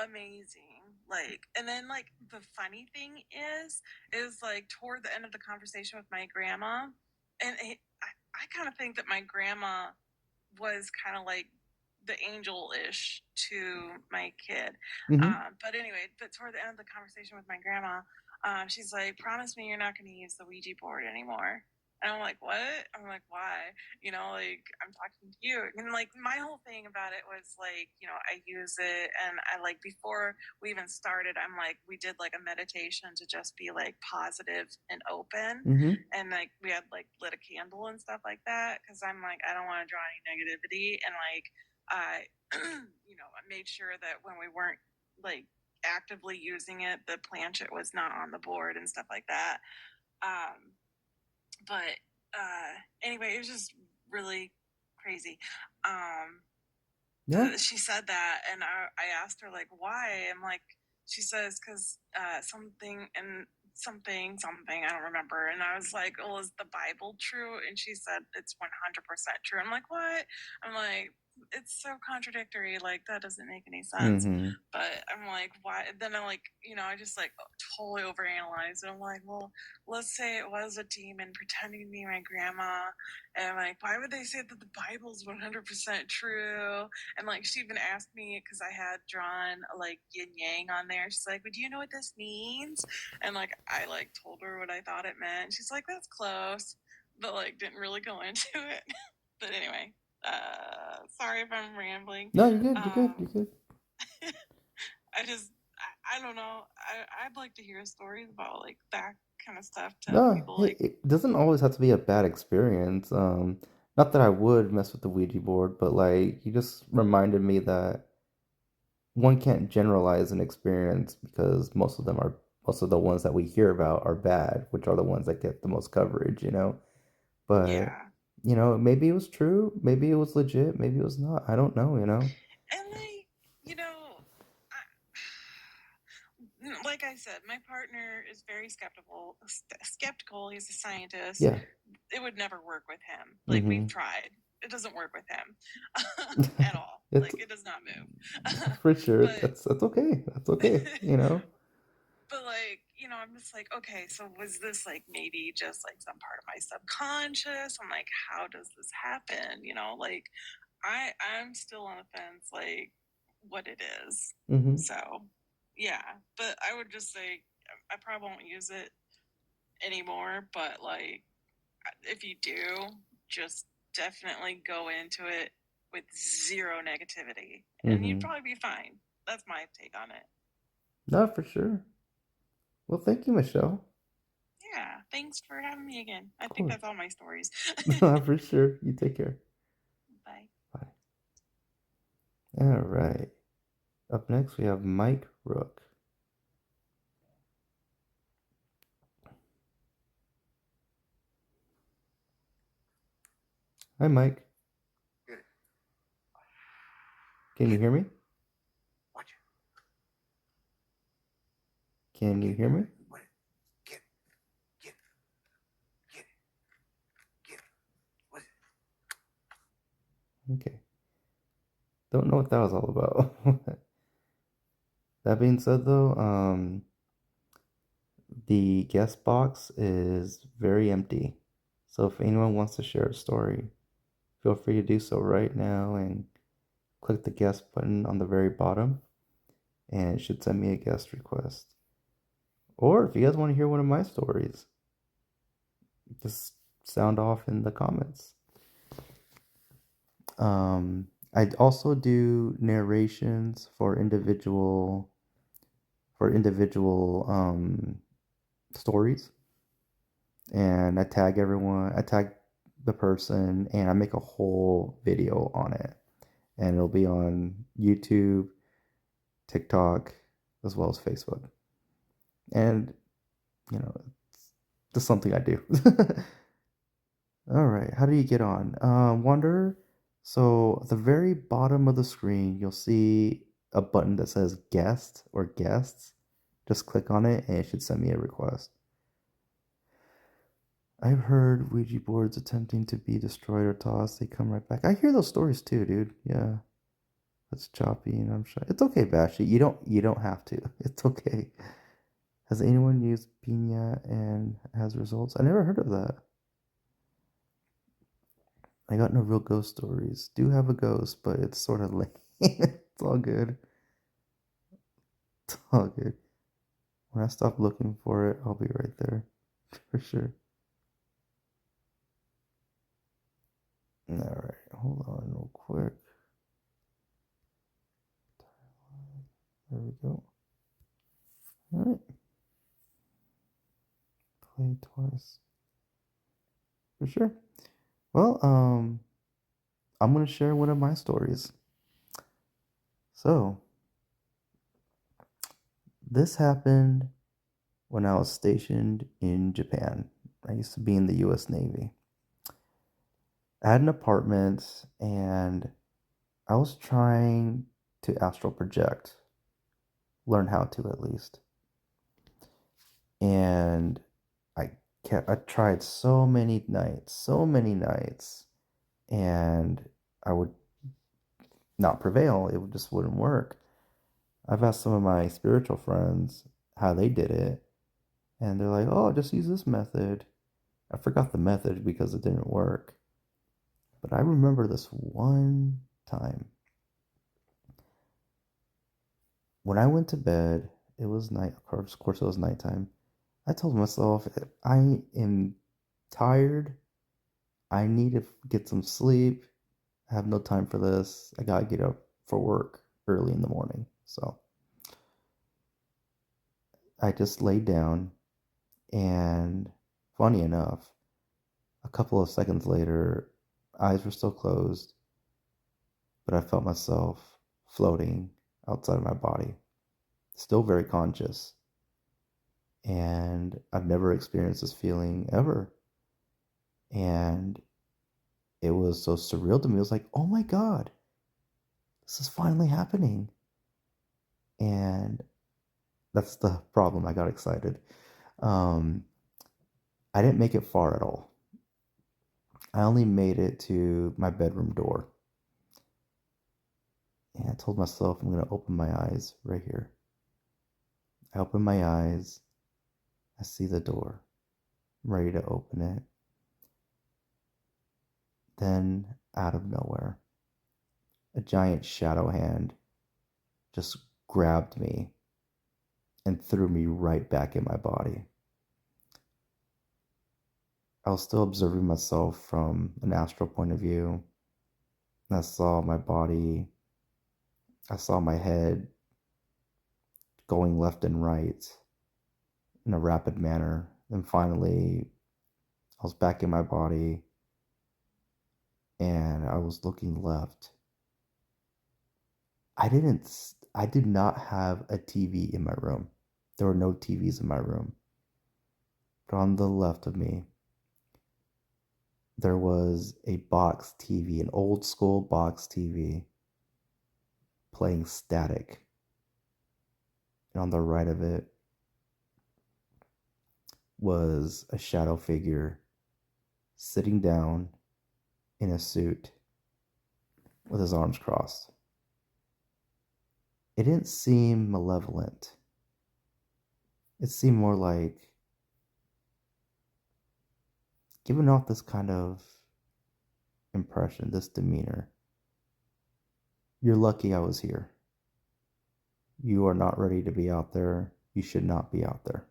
amazing. Like, and then like the funny thing is like toward the end of the conversation with my grandma, and I kind of think that my grandma was kind of like the angel-ish to my kid. Mm-hmm. But anyway, but toward the end of the conversation with my grandma, she's like, promise me you're not going to use the Ouija board anymore. And I'm like, what? I'm like, why? Like, I'm talking to you. And like, my whole thing about it was like, I use it, and I like, before we even started, I'm like, we did like a meditation to just be like positive and open. Mm-hmm. And like, we had like lit a candle and stuff like that. Cause I'm like, I don't want to draw any negativity. And like, I, I made sure that when we weren't like actively using it, the planchette was not on the board and stuff like that. But anyway, it was just really crazy. Yeah. She said that, and I asked her like why. I'm like, she says because something and something, I don't remember. And I was like, well, is the Bible true? And she said it's 100% true. I'm like, what? I'm like, it's so contradictory, like that doesn't make any sense. Mm-hmm. But I'm like, why? Then I'm like, I just like totally overanalyze it. I'm like, well, let's say it was a demon pretending to be my grandma, and I'm like, why would they say that the Bible's 100% true? And like, she even asked me because I had drawn like yin yang on there. She's like, "But do you know what this means?" And like, I like told her what I thought it meant. She's like, "That's close," but like, didn't really go into it. But anyway, sorry if I'm rambling. No, you're good. You're good. You're good. I don't know. I'd like to hear stories about like that kind of stuff to No, people. hey, Like, it doesn't always have to be a bad experience. Not that I would mess with the Ouija board, but like you just reminded me that one can't generalize an experience because most of the ones that we hear about are bad, which are the ones that get the most coverage, you know. But yeah. maybe it was true, maybe it was legit, maybe it was not. I don't know, you know. And like, like I said, my partner is very skeptical. He's a scientist. Yeah. It would never work with him. Like, we've Mm-hmm. tried. It doesn't work with him at all. It's Like, it does not move. for sure. but That's okay. That's okay, you know. but like, I'm just like, okay, so was this like maybe just like some part of my subconscious? I'm like, how does this happen? Like, I'm still on the fence, like what it is. Mm-hmm. So yeah, but I would just say I probably won't use it anymore. But like, if you do, just definitely go into it with zero negativity, and you'd Mm-hmm. probably be fine. That's my take on it. No, for sure. Well, thank you, Michelle. Yeah, thanks for having me again. I Of think course. that's all my stories. For sure. You take care. Bye. Bye. All right. Up next, we have Mike Rook. Hi, Mike. Can you hear me? Can you hear me? Okay. Don't know what that was all about. That being said, though, the guest box is very empty. So if anyone wants to share a story, feel free to do so right now and click the guest button on the very bottom, and it should send me a guest request. Or if you guys want to hear one of my stories, just sound off in the comments. I also do narrations for individual stories, and I tag everyone. I tag the person, and I make a whole video on it, and it'll be on YouTube, TikTok, as well as Facebook. And it's just something I do. All right, how do you get on? Wanderer. So at the very bottom of the screen, you'll see a button that says guest or guests. Just click on it and it should send me a request. I've heard Ouija boards attempting to be destroyed or tossed. They come right back. I hear those stories too, dude. Yeah. That's choppy and I'm shy. It's okay, Bashy. You don't have to. It's okay. Has anyone used Piña and has results? I never heard of that. I got no real ghost stories. Do have a ghost, but it's sort of lame. It's all good. It's all good. When I stop looking for it, I'll be right there. For sure. Alright, hold on real quick. There we go. Alright. Play twice. For sure. Well, I'm gonna share one of my stories. So, this happened when I was stationed in Japan. I used to be in the US Navy. I had an apartment and I was trying to astral project, learn how to at least. And I tried so many nights, and I would not prevail. It just wouldn't work. I've asked some of my spiritual friends how they did it, and they're like, "Oh, just use this method." I forgot the method because it didn't work. But I remember this one time. When I went to bed, it was night, of course it was nighttime. I told myself, I am tired. I need to get some sleep. I have no time for this. I gotta get up for work early in the morning. So I just laid down, and funny enough, a couple of seconds later, eyes were still closed, but I felt myself floating outside of my body, still very conscious. And I've never experienced this feeling ever. And it was so surreal to me. It was like, oh my God, this is finally happening. And that's the problem. I got excited. I didn't make it far at all. I only made it to my bedroom door. And I told myself I'm going to open my eyes right here. I open my eyes. I see the door. I'm ready to open it. Then, out of nowhere, a giant shadow hand just grabbed me and threw me right back in my body. I was still observing myself from an astral point of view. I saw my body, I saw my head going left and right in a rapid manner. And finally, I was back in my body and I was looking left. I did not have a TV in my room. There were no TVs in my room. But on the left of me, there was a box TV, an old school box TV, playing static. And on the right of it was a shadow figure sitting down in a suit with his arms crossed. It didn't seem malevolent. It seemed more like giving off this kind of impression, this demeanor. You're lucky I was here. You are not ready to be out there. You should not be out there.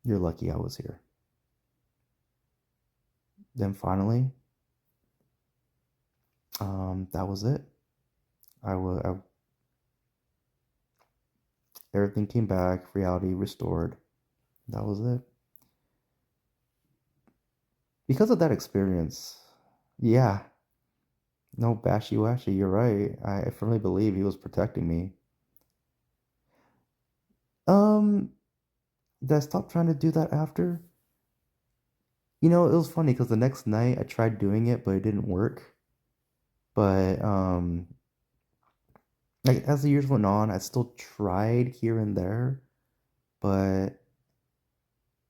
You're lucky I was here. Then finally, that was it. Everything came back, reality restored. That was it. Because of that experience, yeah, no bashy washy, you're right. I firmly believe he was protecting me. Did I stop trying to do that after? You know, it was funny because the next night I tried doing it, but it didn't work. But like as the years went on, I still tried here and there, but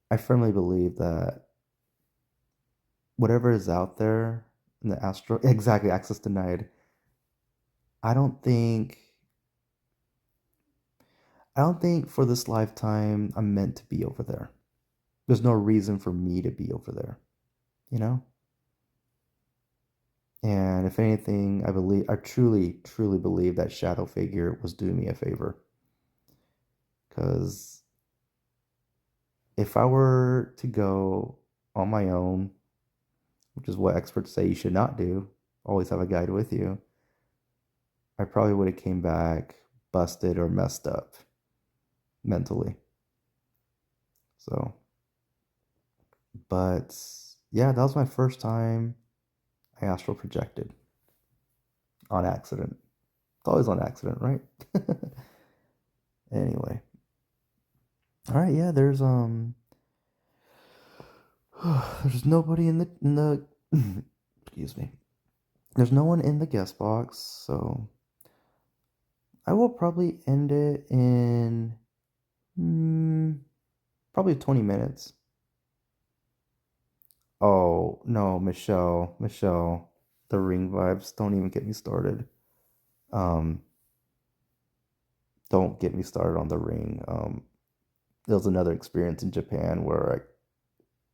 I firmly believe that whatever is out there in the astral, exactly, access denied. I don't think I don't think for this lifetime I'm meant to be over there. There's no reason for me to be over there, you know? And if anything, I truly believe that shadow figure was doing me a favor. Because if I were to go on my own which is what experts say you should not do. Always have a guide with you. I probably would have came back busted or messed up mentally. So, but yeah, that was my first time I astral projected on accident. It's always on accident, right? Anyway. All right, yeah, there's nobody in the excuse me. There's no one in the guest box, so I will probably end it in probably 20 minutes. Oh, no, Michelle, the Ring vibes, don't even get me started. Don't get me started on the Ring. There was another experience in Japan where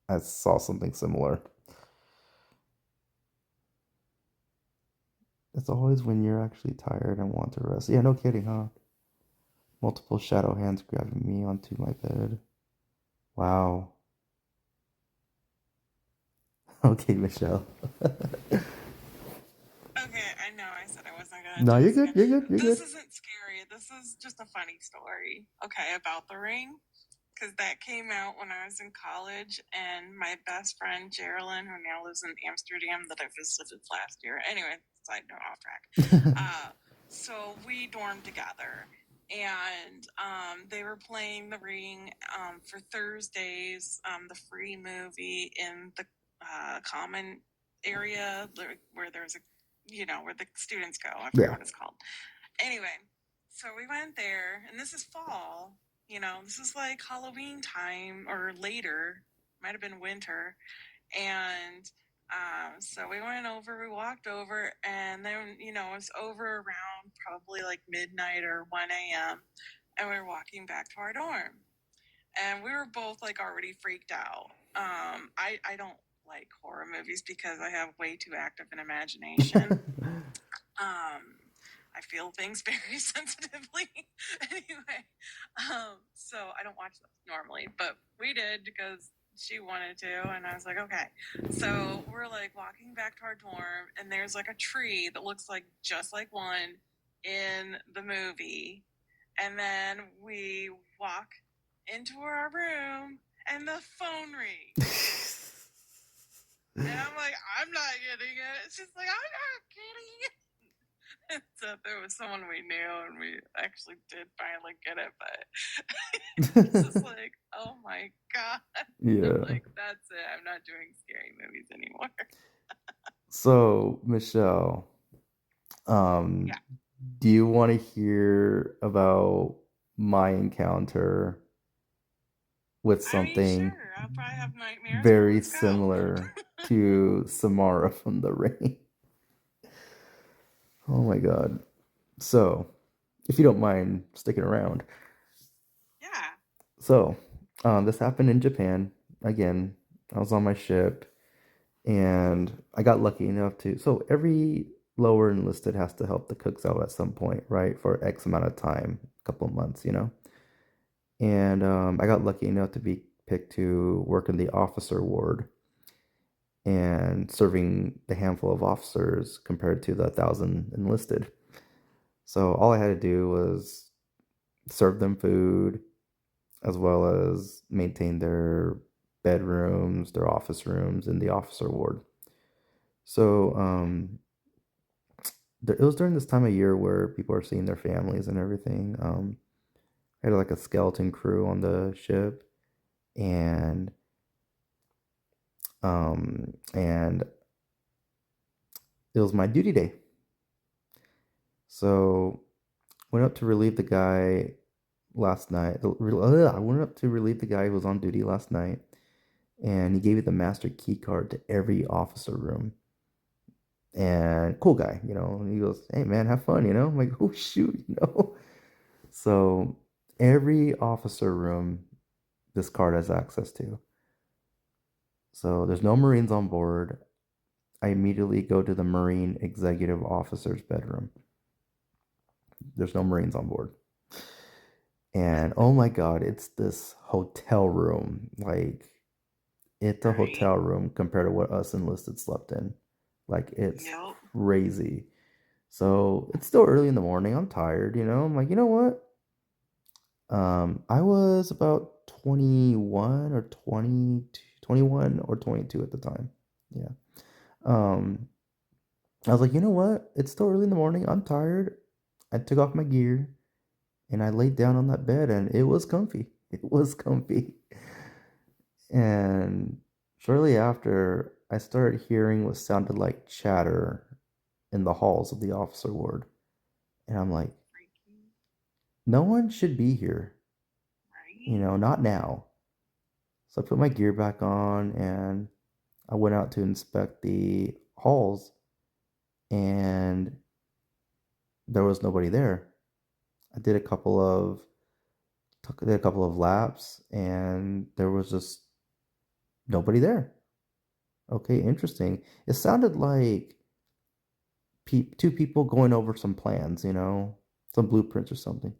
I saw something similar. It's always when you're actually tired and want to rest. Yeah, no kidding, huh? Multiple shadow hands grabbing me onto my bed. Wow. Okay, Michelle. Okay, I know I said I wasn't gonna No, do you're this good. again. You're good. You're This good. isn't scary. This is just a funny story. Okay, about the Ring. Because that came out when I was in college, and my best friend Geraldine, who now lives in Amsterdam, that I visited last year. Anyway, side note, off track. So we dormed together, and they were playing The Ring for Thursdays, the free movie in the common area where there's a, where the students go. I forget what it's called. Anyway, so we went there, and this is fall. This is like Halloween time or later. Might have been winter. And so we walked over, and then, it was over around probably like midnight or 1 a.m. And we were walking back to our dorm. And we were both like already freaked out. I don't like horror movies because I have way too active an imagination. I feel things very sensitively. Anyway, so I don't watch those normally, but we did because she wanted to, and I was like, okay. So we're like walking back to our dorm, and there's like a tree that looks like just like one in the movie, and then we walk into our room, and the phone rings. And I'm like, I'm not getting it. She's like, I'm not getting it. So there was someone we knew, and we actually did finally get it, but it's just like, oh my god. Yeah. I'm like, that's it. I'm not doing scary movies anymore. So, Michelle, do you want to hear about my encounter with something sure. I'll probably have nightmares. very similar to Samara from The Ring? Oh my god. So, if you don't mind sticking around. Yeah. So, this happened in Japan. Again, I was on my ship, and I got lucky enough to. So, every lower enlisted has to help the cooks out at some point, right? For X amount of time, a couple of months, And I got lucky enough to be picked to work in the officer ward and serving the handful of officers compared to the 1,000 enlisted. So all I had to do was serve them food, as well as maintain their bedrooms, their office rooms in the officer ward. So it was during this time of year where people are seeing their families and everything. I had like a skeleton crew on the ship, and it was my duty day. So went up to relieve the guy last night. I went up to relieve the guy who was on duty last night, and he gave me the master key card to every officer room. And cool guy, and he goes, "Hey man, have fun," I'm like, "Oh shoot," So every officer room this card has access to. So there's no Marines on board. I immediately go to the Marine executive officer's bedroom. There's no Marines on board. And oh my god, it's this hotel room. Like, It's a Right. hotel room compared to what us enlisted slept in. Like, it's Yep. crazy. So it's still early in the morning. I'm tired, I'm like, you know what? I was about 21 or 22, 21 or 22 at the time. Yeah. Um, I was like, you know what? It's still early in the morning. I'm tired. I took off my gear and I laid down on that bed and it was comfy. It was comfy. And shortly after, I started hearing what sounded like chatter in the halls of the officer ward. And I'm like, Freaky. no one should be here. Right. Not now. So I put my gear back on and I went out to inspect the halls and there was nobody there. I did a couple of laps and there was just nobody there. Okay, interesting. It sounded like two people going over some plans, some blueprints or something.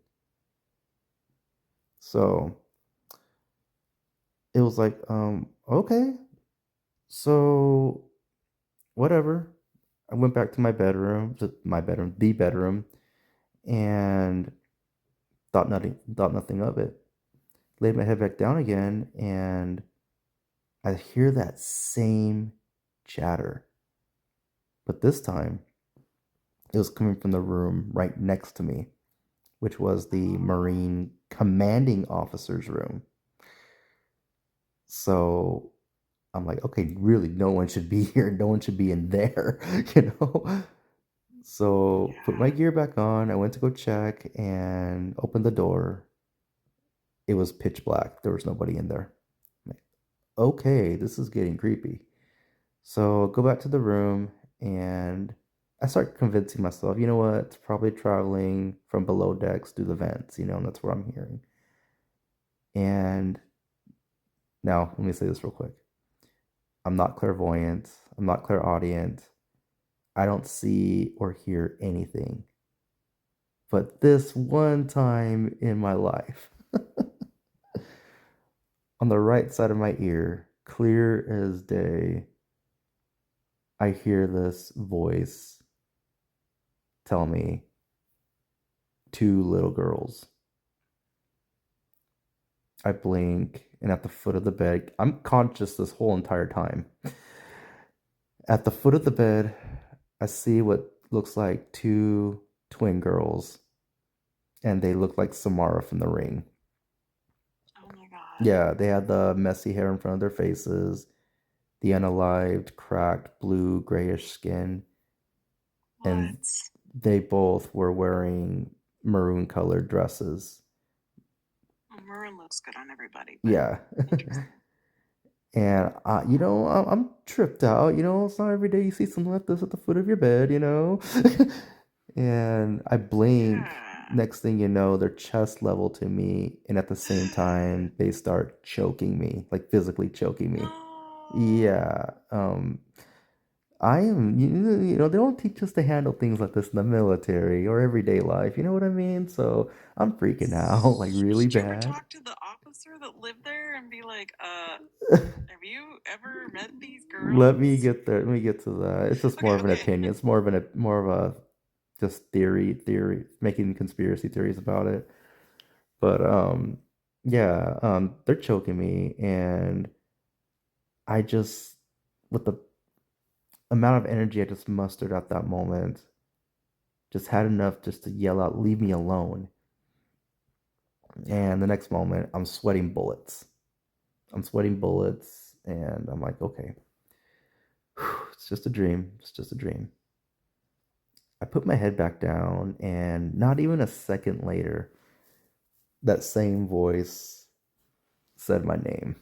So it was like, okay, so whatever. I went back to the bedroom, and thought nothing of it. Laid my head back down again, and I hear that same chatter, but this time it was coming from the room right next to me, which was the Marine commanding officer's room. So I'm like, okay, really, no one should be here. No one should be in there, you know? So put my gear back on. I went to go check and opened the door. It was pitch black. There was nobody in there. I'm like, okay, this is getting creepy. So go back to the room and I start convincing myself, you know what? It's probably traveling from below decks through the vents, and that's what I'm hearing. And now, let me say this real quick. I'm not clairvoyant. I'm not clairaudient. I don't see or hear anything. But this one time in my life, on the right side of my ear, clear as day, I hear this voice tell me, two little girls. I blink, and at the foot of the bed, I'm conscious this whole entire time. At the foot of the bed, I see what looks like two twin girls, and they look like Samara from The Ring. Oh my god. Yeah, they had the messy hair in front of their faces, the unalived, cracked, blue, grayish skin, What? and they both were wearing maroon colored dresses. Maroon looks good on everybody. Yeah. And, I'm tripped out. It's not every day you see something like this at the foot of your bed, And I blink. Yeah. Next thing you know, they're chest level to me. And at the same time, they start choking me, like physically choking me. No. Yeah. I am, they don't teach us to handle things like this in the military or everyday life. You know what I mean? So I'm freaking out, like really Did you ever bad. talk to the officer that lived there and be like, have you ever met these girls? Let me get there. Let me get to that. It's just more of an Okay. opinion. It's more of a just theory, making conspiracy theories about it. But yeah, they're choking me, and I just, with the amount of energy I just mustered at that moment, just had enough just to yell out, "Leave me alone!" And the next moment, I'm sweating bullets. And I'm like, okay, it's just a dream. It's just a dream. I put my head back down, and not even a second later, that same voice said my name.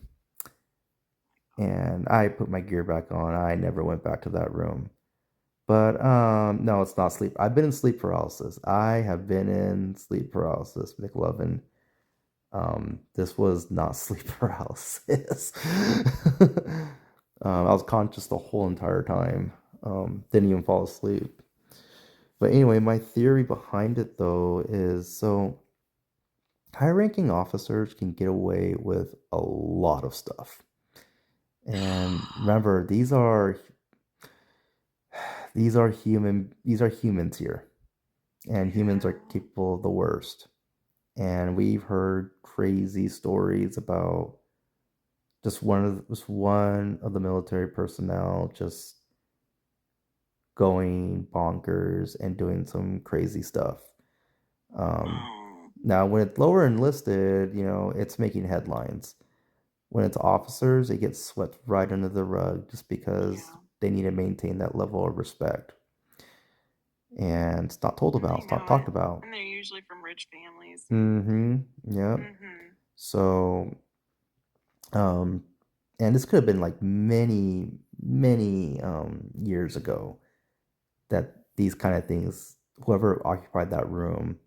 And I put my gear back on. I never went back to that room. But no, it's not sleep. I've been in sleep paralysis. I have been in sleep paralysis, McLovin. This was not sleep paralysis. I was conscious the whole entire time. Didn't even fall asleep. But anyway, my theory behind it though is so high ranking officers can get away with a lot of stuff. And remember, these are humans here, and humans are capable of the worst. And we've heard crazy stories about just one of the military personnel just going bonkers and doing some crazy stuff. Now, when it's lower enlisted, it's making headlines. When it's officers, it gets swept right under the rug just because they need to maintain that level of respect. And it's not told about, it's not talked about. And they're usually from rich families. Yep. So, and this could have been like many, many years ago that these kind of things, whoever occupied that room,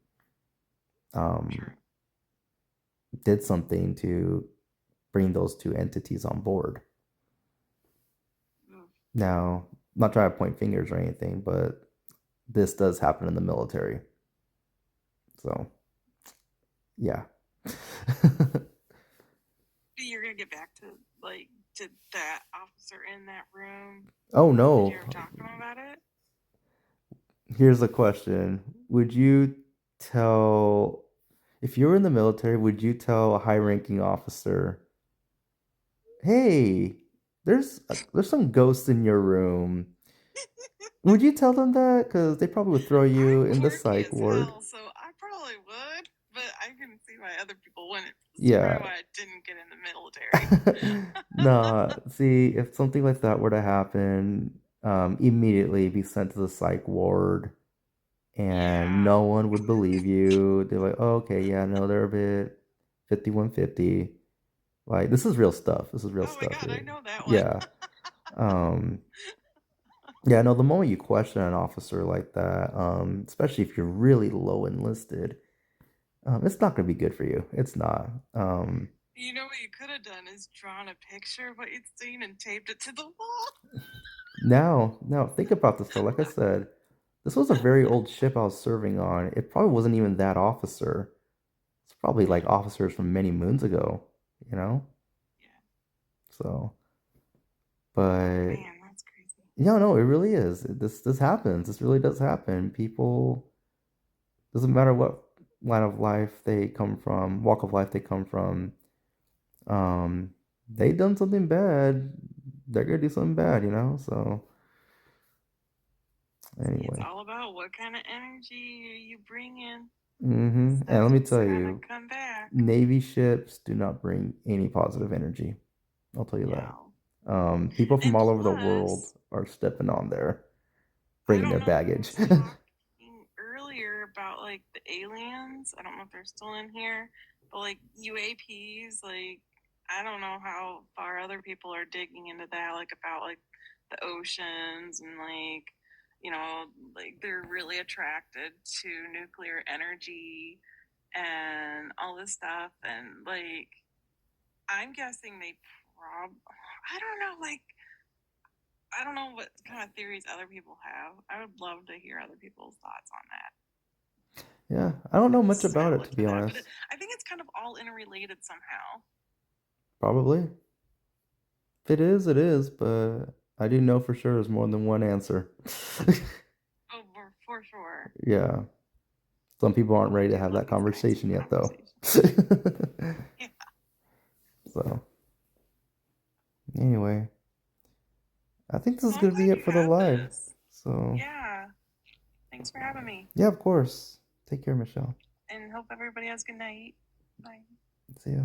did something to bring those two entities on board. Now, I'm not trying to point fingers or anything, but this does happen in the military. So, yeah. You're gonna get back to that officer in that room. Oh no. Did you ever talk to him about it? Here's the question. Would you tell, if you were in the military, would you tell a high-ranking officer, hey, there's some ghosts in your room? Would you tell them that? Because they probably would throw you in the psych ward. Hell, so I probably would, but I can see why other people wouldn't. Yeah. Why I didn't get in the military. Nah, see, if something like that were to happen, immediately be sent to the psych ward, and no one would believe you. They're like, oh, okay, yeah, no, they're a bit 5150. Like, this is real stuff. This is real stuff. Oh my God, I know that one. Yeah. Yeah, no, the moment you question an officer like that, especially if you're really low enlisted, it's not going to be good for you. It's not. You know what you could have done is drawn a picture of what you'd seen and taped it to the wall. Now, think about this though. Like I said, this was a very old ship I was serving on. It probably wasn't even that officer. It's probably like officers from many moons ago, Yeah. So, but Man, that's crazy. yeah, no, it really is. This happens. This really does happen. People, doesn't matter what line of life they come from, walk of life they come from, they done something bad, they're gonna do something bad, so anyway. It's all about what kind of energy you bring in. And let me tell you, come back. Navy ships do not bring any positive energy. I'll tell you that. People from all over the world are stepping on there, bringing their baggage. Earlier about like the aliens. I don't know if they're still in here, but like UAPs, like I don't know how far other people are digging into that, like about like the oceans and like like they're really attracted to nuclear energy and all this stuff, and like I'm guessing they I don't know what kind of theories other people have. I would love to hear other people's thoughts on that. Yeah, I don't know much about it, to be honest. But I think it's kind of all interrelated somehow. Probably. If it is, but I do know for sure there's more than one answer. Oh, for sure. Yeah. Some people aren't ready to have that conversation yet, though. Yeah. So, anyway, I think this is going to be it for the live. So, yeah. Thanks for having me. Yeah, of course. Take care, Michelle. And hope everybody has a good night. Bye. See ya.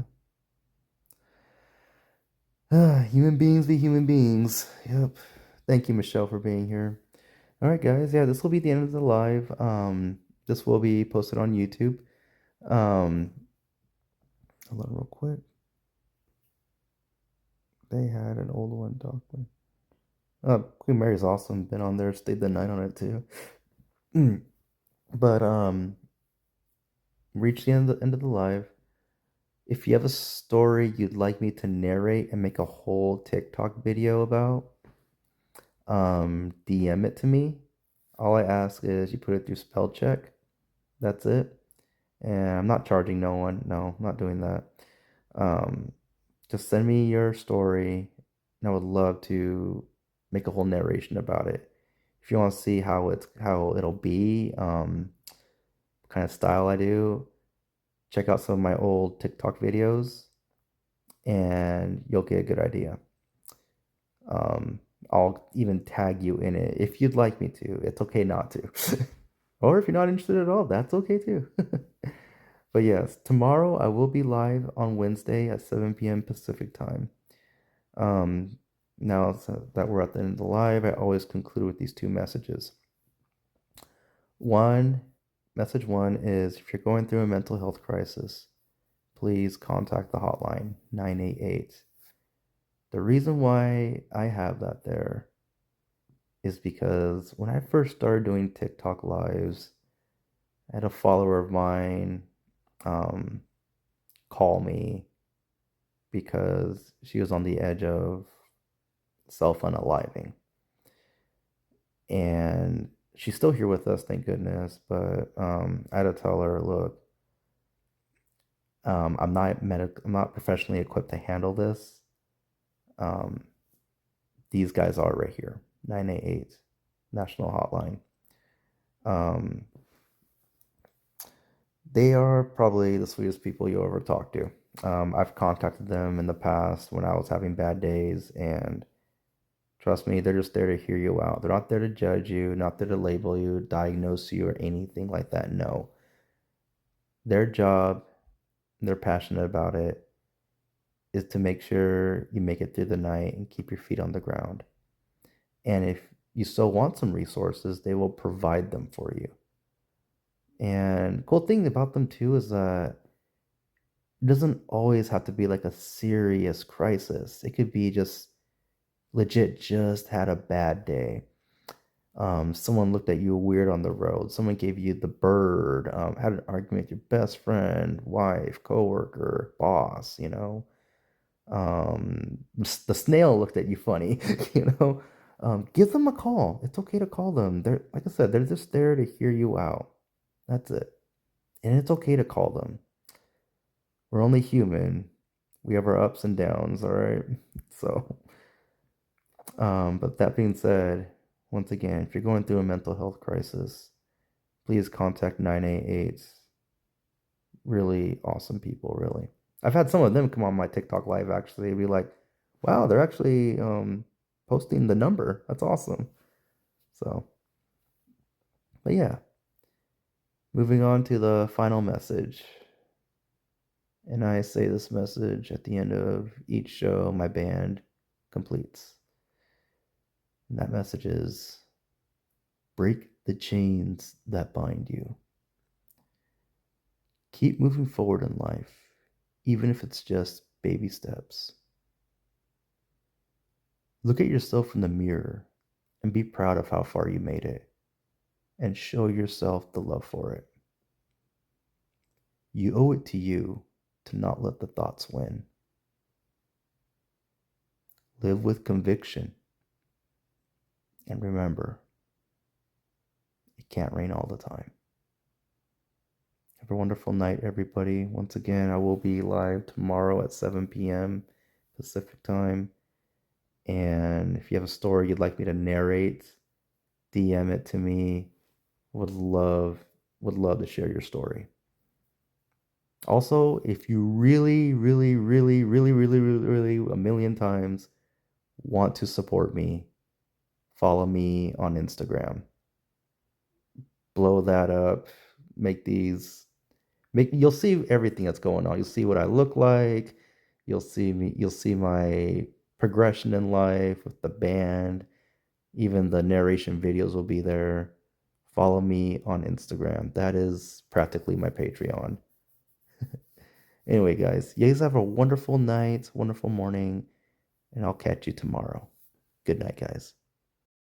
Human beings be human beings. Yep. Thank you, Michelle, for being here. All right, guys. Yeah, this will be the end of the live. This will be posted on YouTube. Hold on real quick. They had an old one talking. Queen Mary's awesome. Been on there, stayed the night on it too. But reach the end of the live. If you have a story you'd like me to narrate and make a whole TikTok video about, DM it to me. All I ask is you put it through spell check. That's it. And I'm not charging no one. No, I'm not doing that. Just send me your story and I would love to make a whole narration about it. If you want to see how it'll be, what kind of style I do, check out some of my old TikTok videos, and you'll get a good idea. I'll even tag you in it if you'd like me to. It's okay not to. Or if you're not interested at all, that's okay too. But yes, tomorrow I will be live on Wednesday at 7 p.m. Pacific time. Now that we're at the end of the live, I always conclude with these two messages. Message one is if you're going through a mental health crisis, please contact the hotline 988. The reason why I have that there is because when I first started doing TikTok lives, I had a follower of mine call me because she was on the edge of self-unaliving. And she's still here with us, thank goodness. But I had to tell her, look, I'm not professionally equipped to handle this. These guys are right here, 988 National Hotline. They are probably the sweetest people you'll ever talk to. I've contacted them in the past when I was having bad days, and trust me, they're just there to hear you out. They're not there to judge you, not there to label you, diagnose you, or anything like that. No. Their job, they're passionate about it, is to make sure you make it through the night and keep your feet on the ground. And if you still want some resources, they will provide them for you. And the cool thing about them too is that it doesn't always have to be like a serious crisis. It could be just legit just had a bad day. Someone looked at you weird on the road. Someone gave you the bird. Had an argument with your best friend, wife, coworker, boss. The snail looked at you funny. Give them a call. It's okay to call them. They're, like I said, they're just there to hear you out. That's it. And it's okay to call them. We're only human. We have our ups and downs, all right? So, but that being said, once again, if you're going through a mental health crisis, please contact 988. Really awesome people, really. I've had some of them come on my TikTok live, actually, be like, wow, they're actually posting the number. That's awesome. So, but yeah. Moving on to the final message. And I say this message at the end of each show my band completes. And that message is, break the chains that bind you. Keep moving forward in life, even if it's just baby steps. Look at yourself in the mirror and be proud of how far you made it, and show yourself the love for it. You owe it to you to not let the thoughts win. Live with conviction. And remember, it can't rain all the time. Have a wonderful night, everybody. Once again, I will be live tomorrow at 7 p.m. Pacific time. And if you have a story you'd like me to narrate, DM it to me. Would love to share your story. Also, if you really a million times want to support me, follow me on Instagram. Blow that up. You'll see everything that's going on. You'll see what I look like. You'll see my progression in life with the band. Even the narration videos will be there. Follow me on Instagram. That is practically my Patreon. Anyway, guys, you guys have a wonderful night, wonderful morning, and I'll catch you tomorrow. Good night, guys.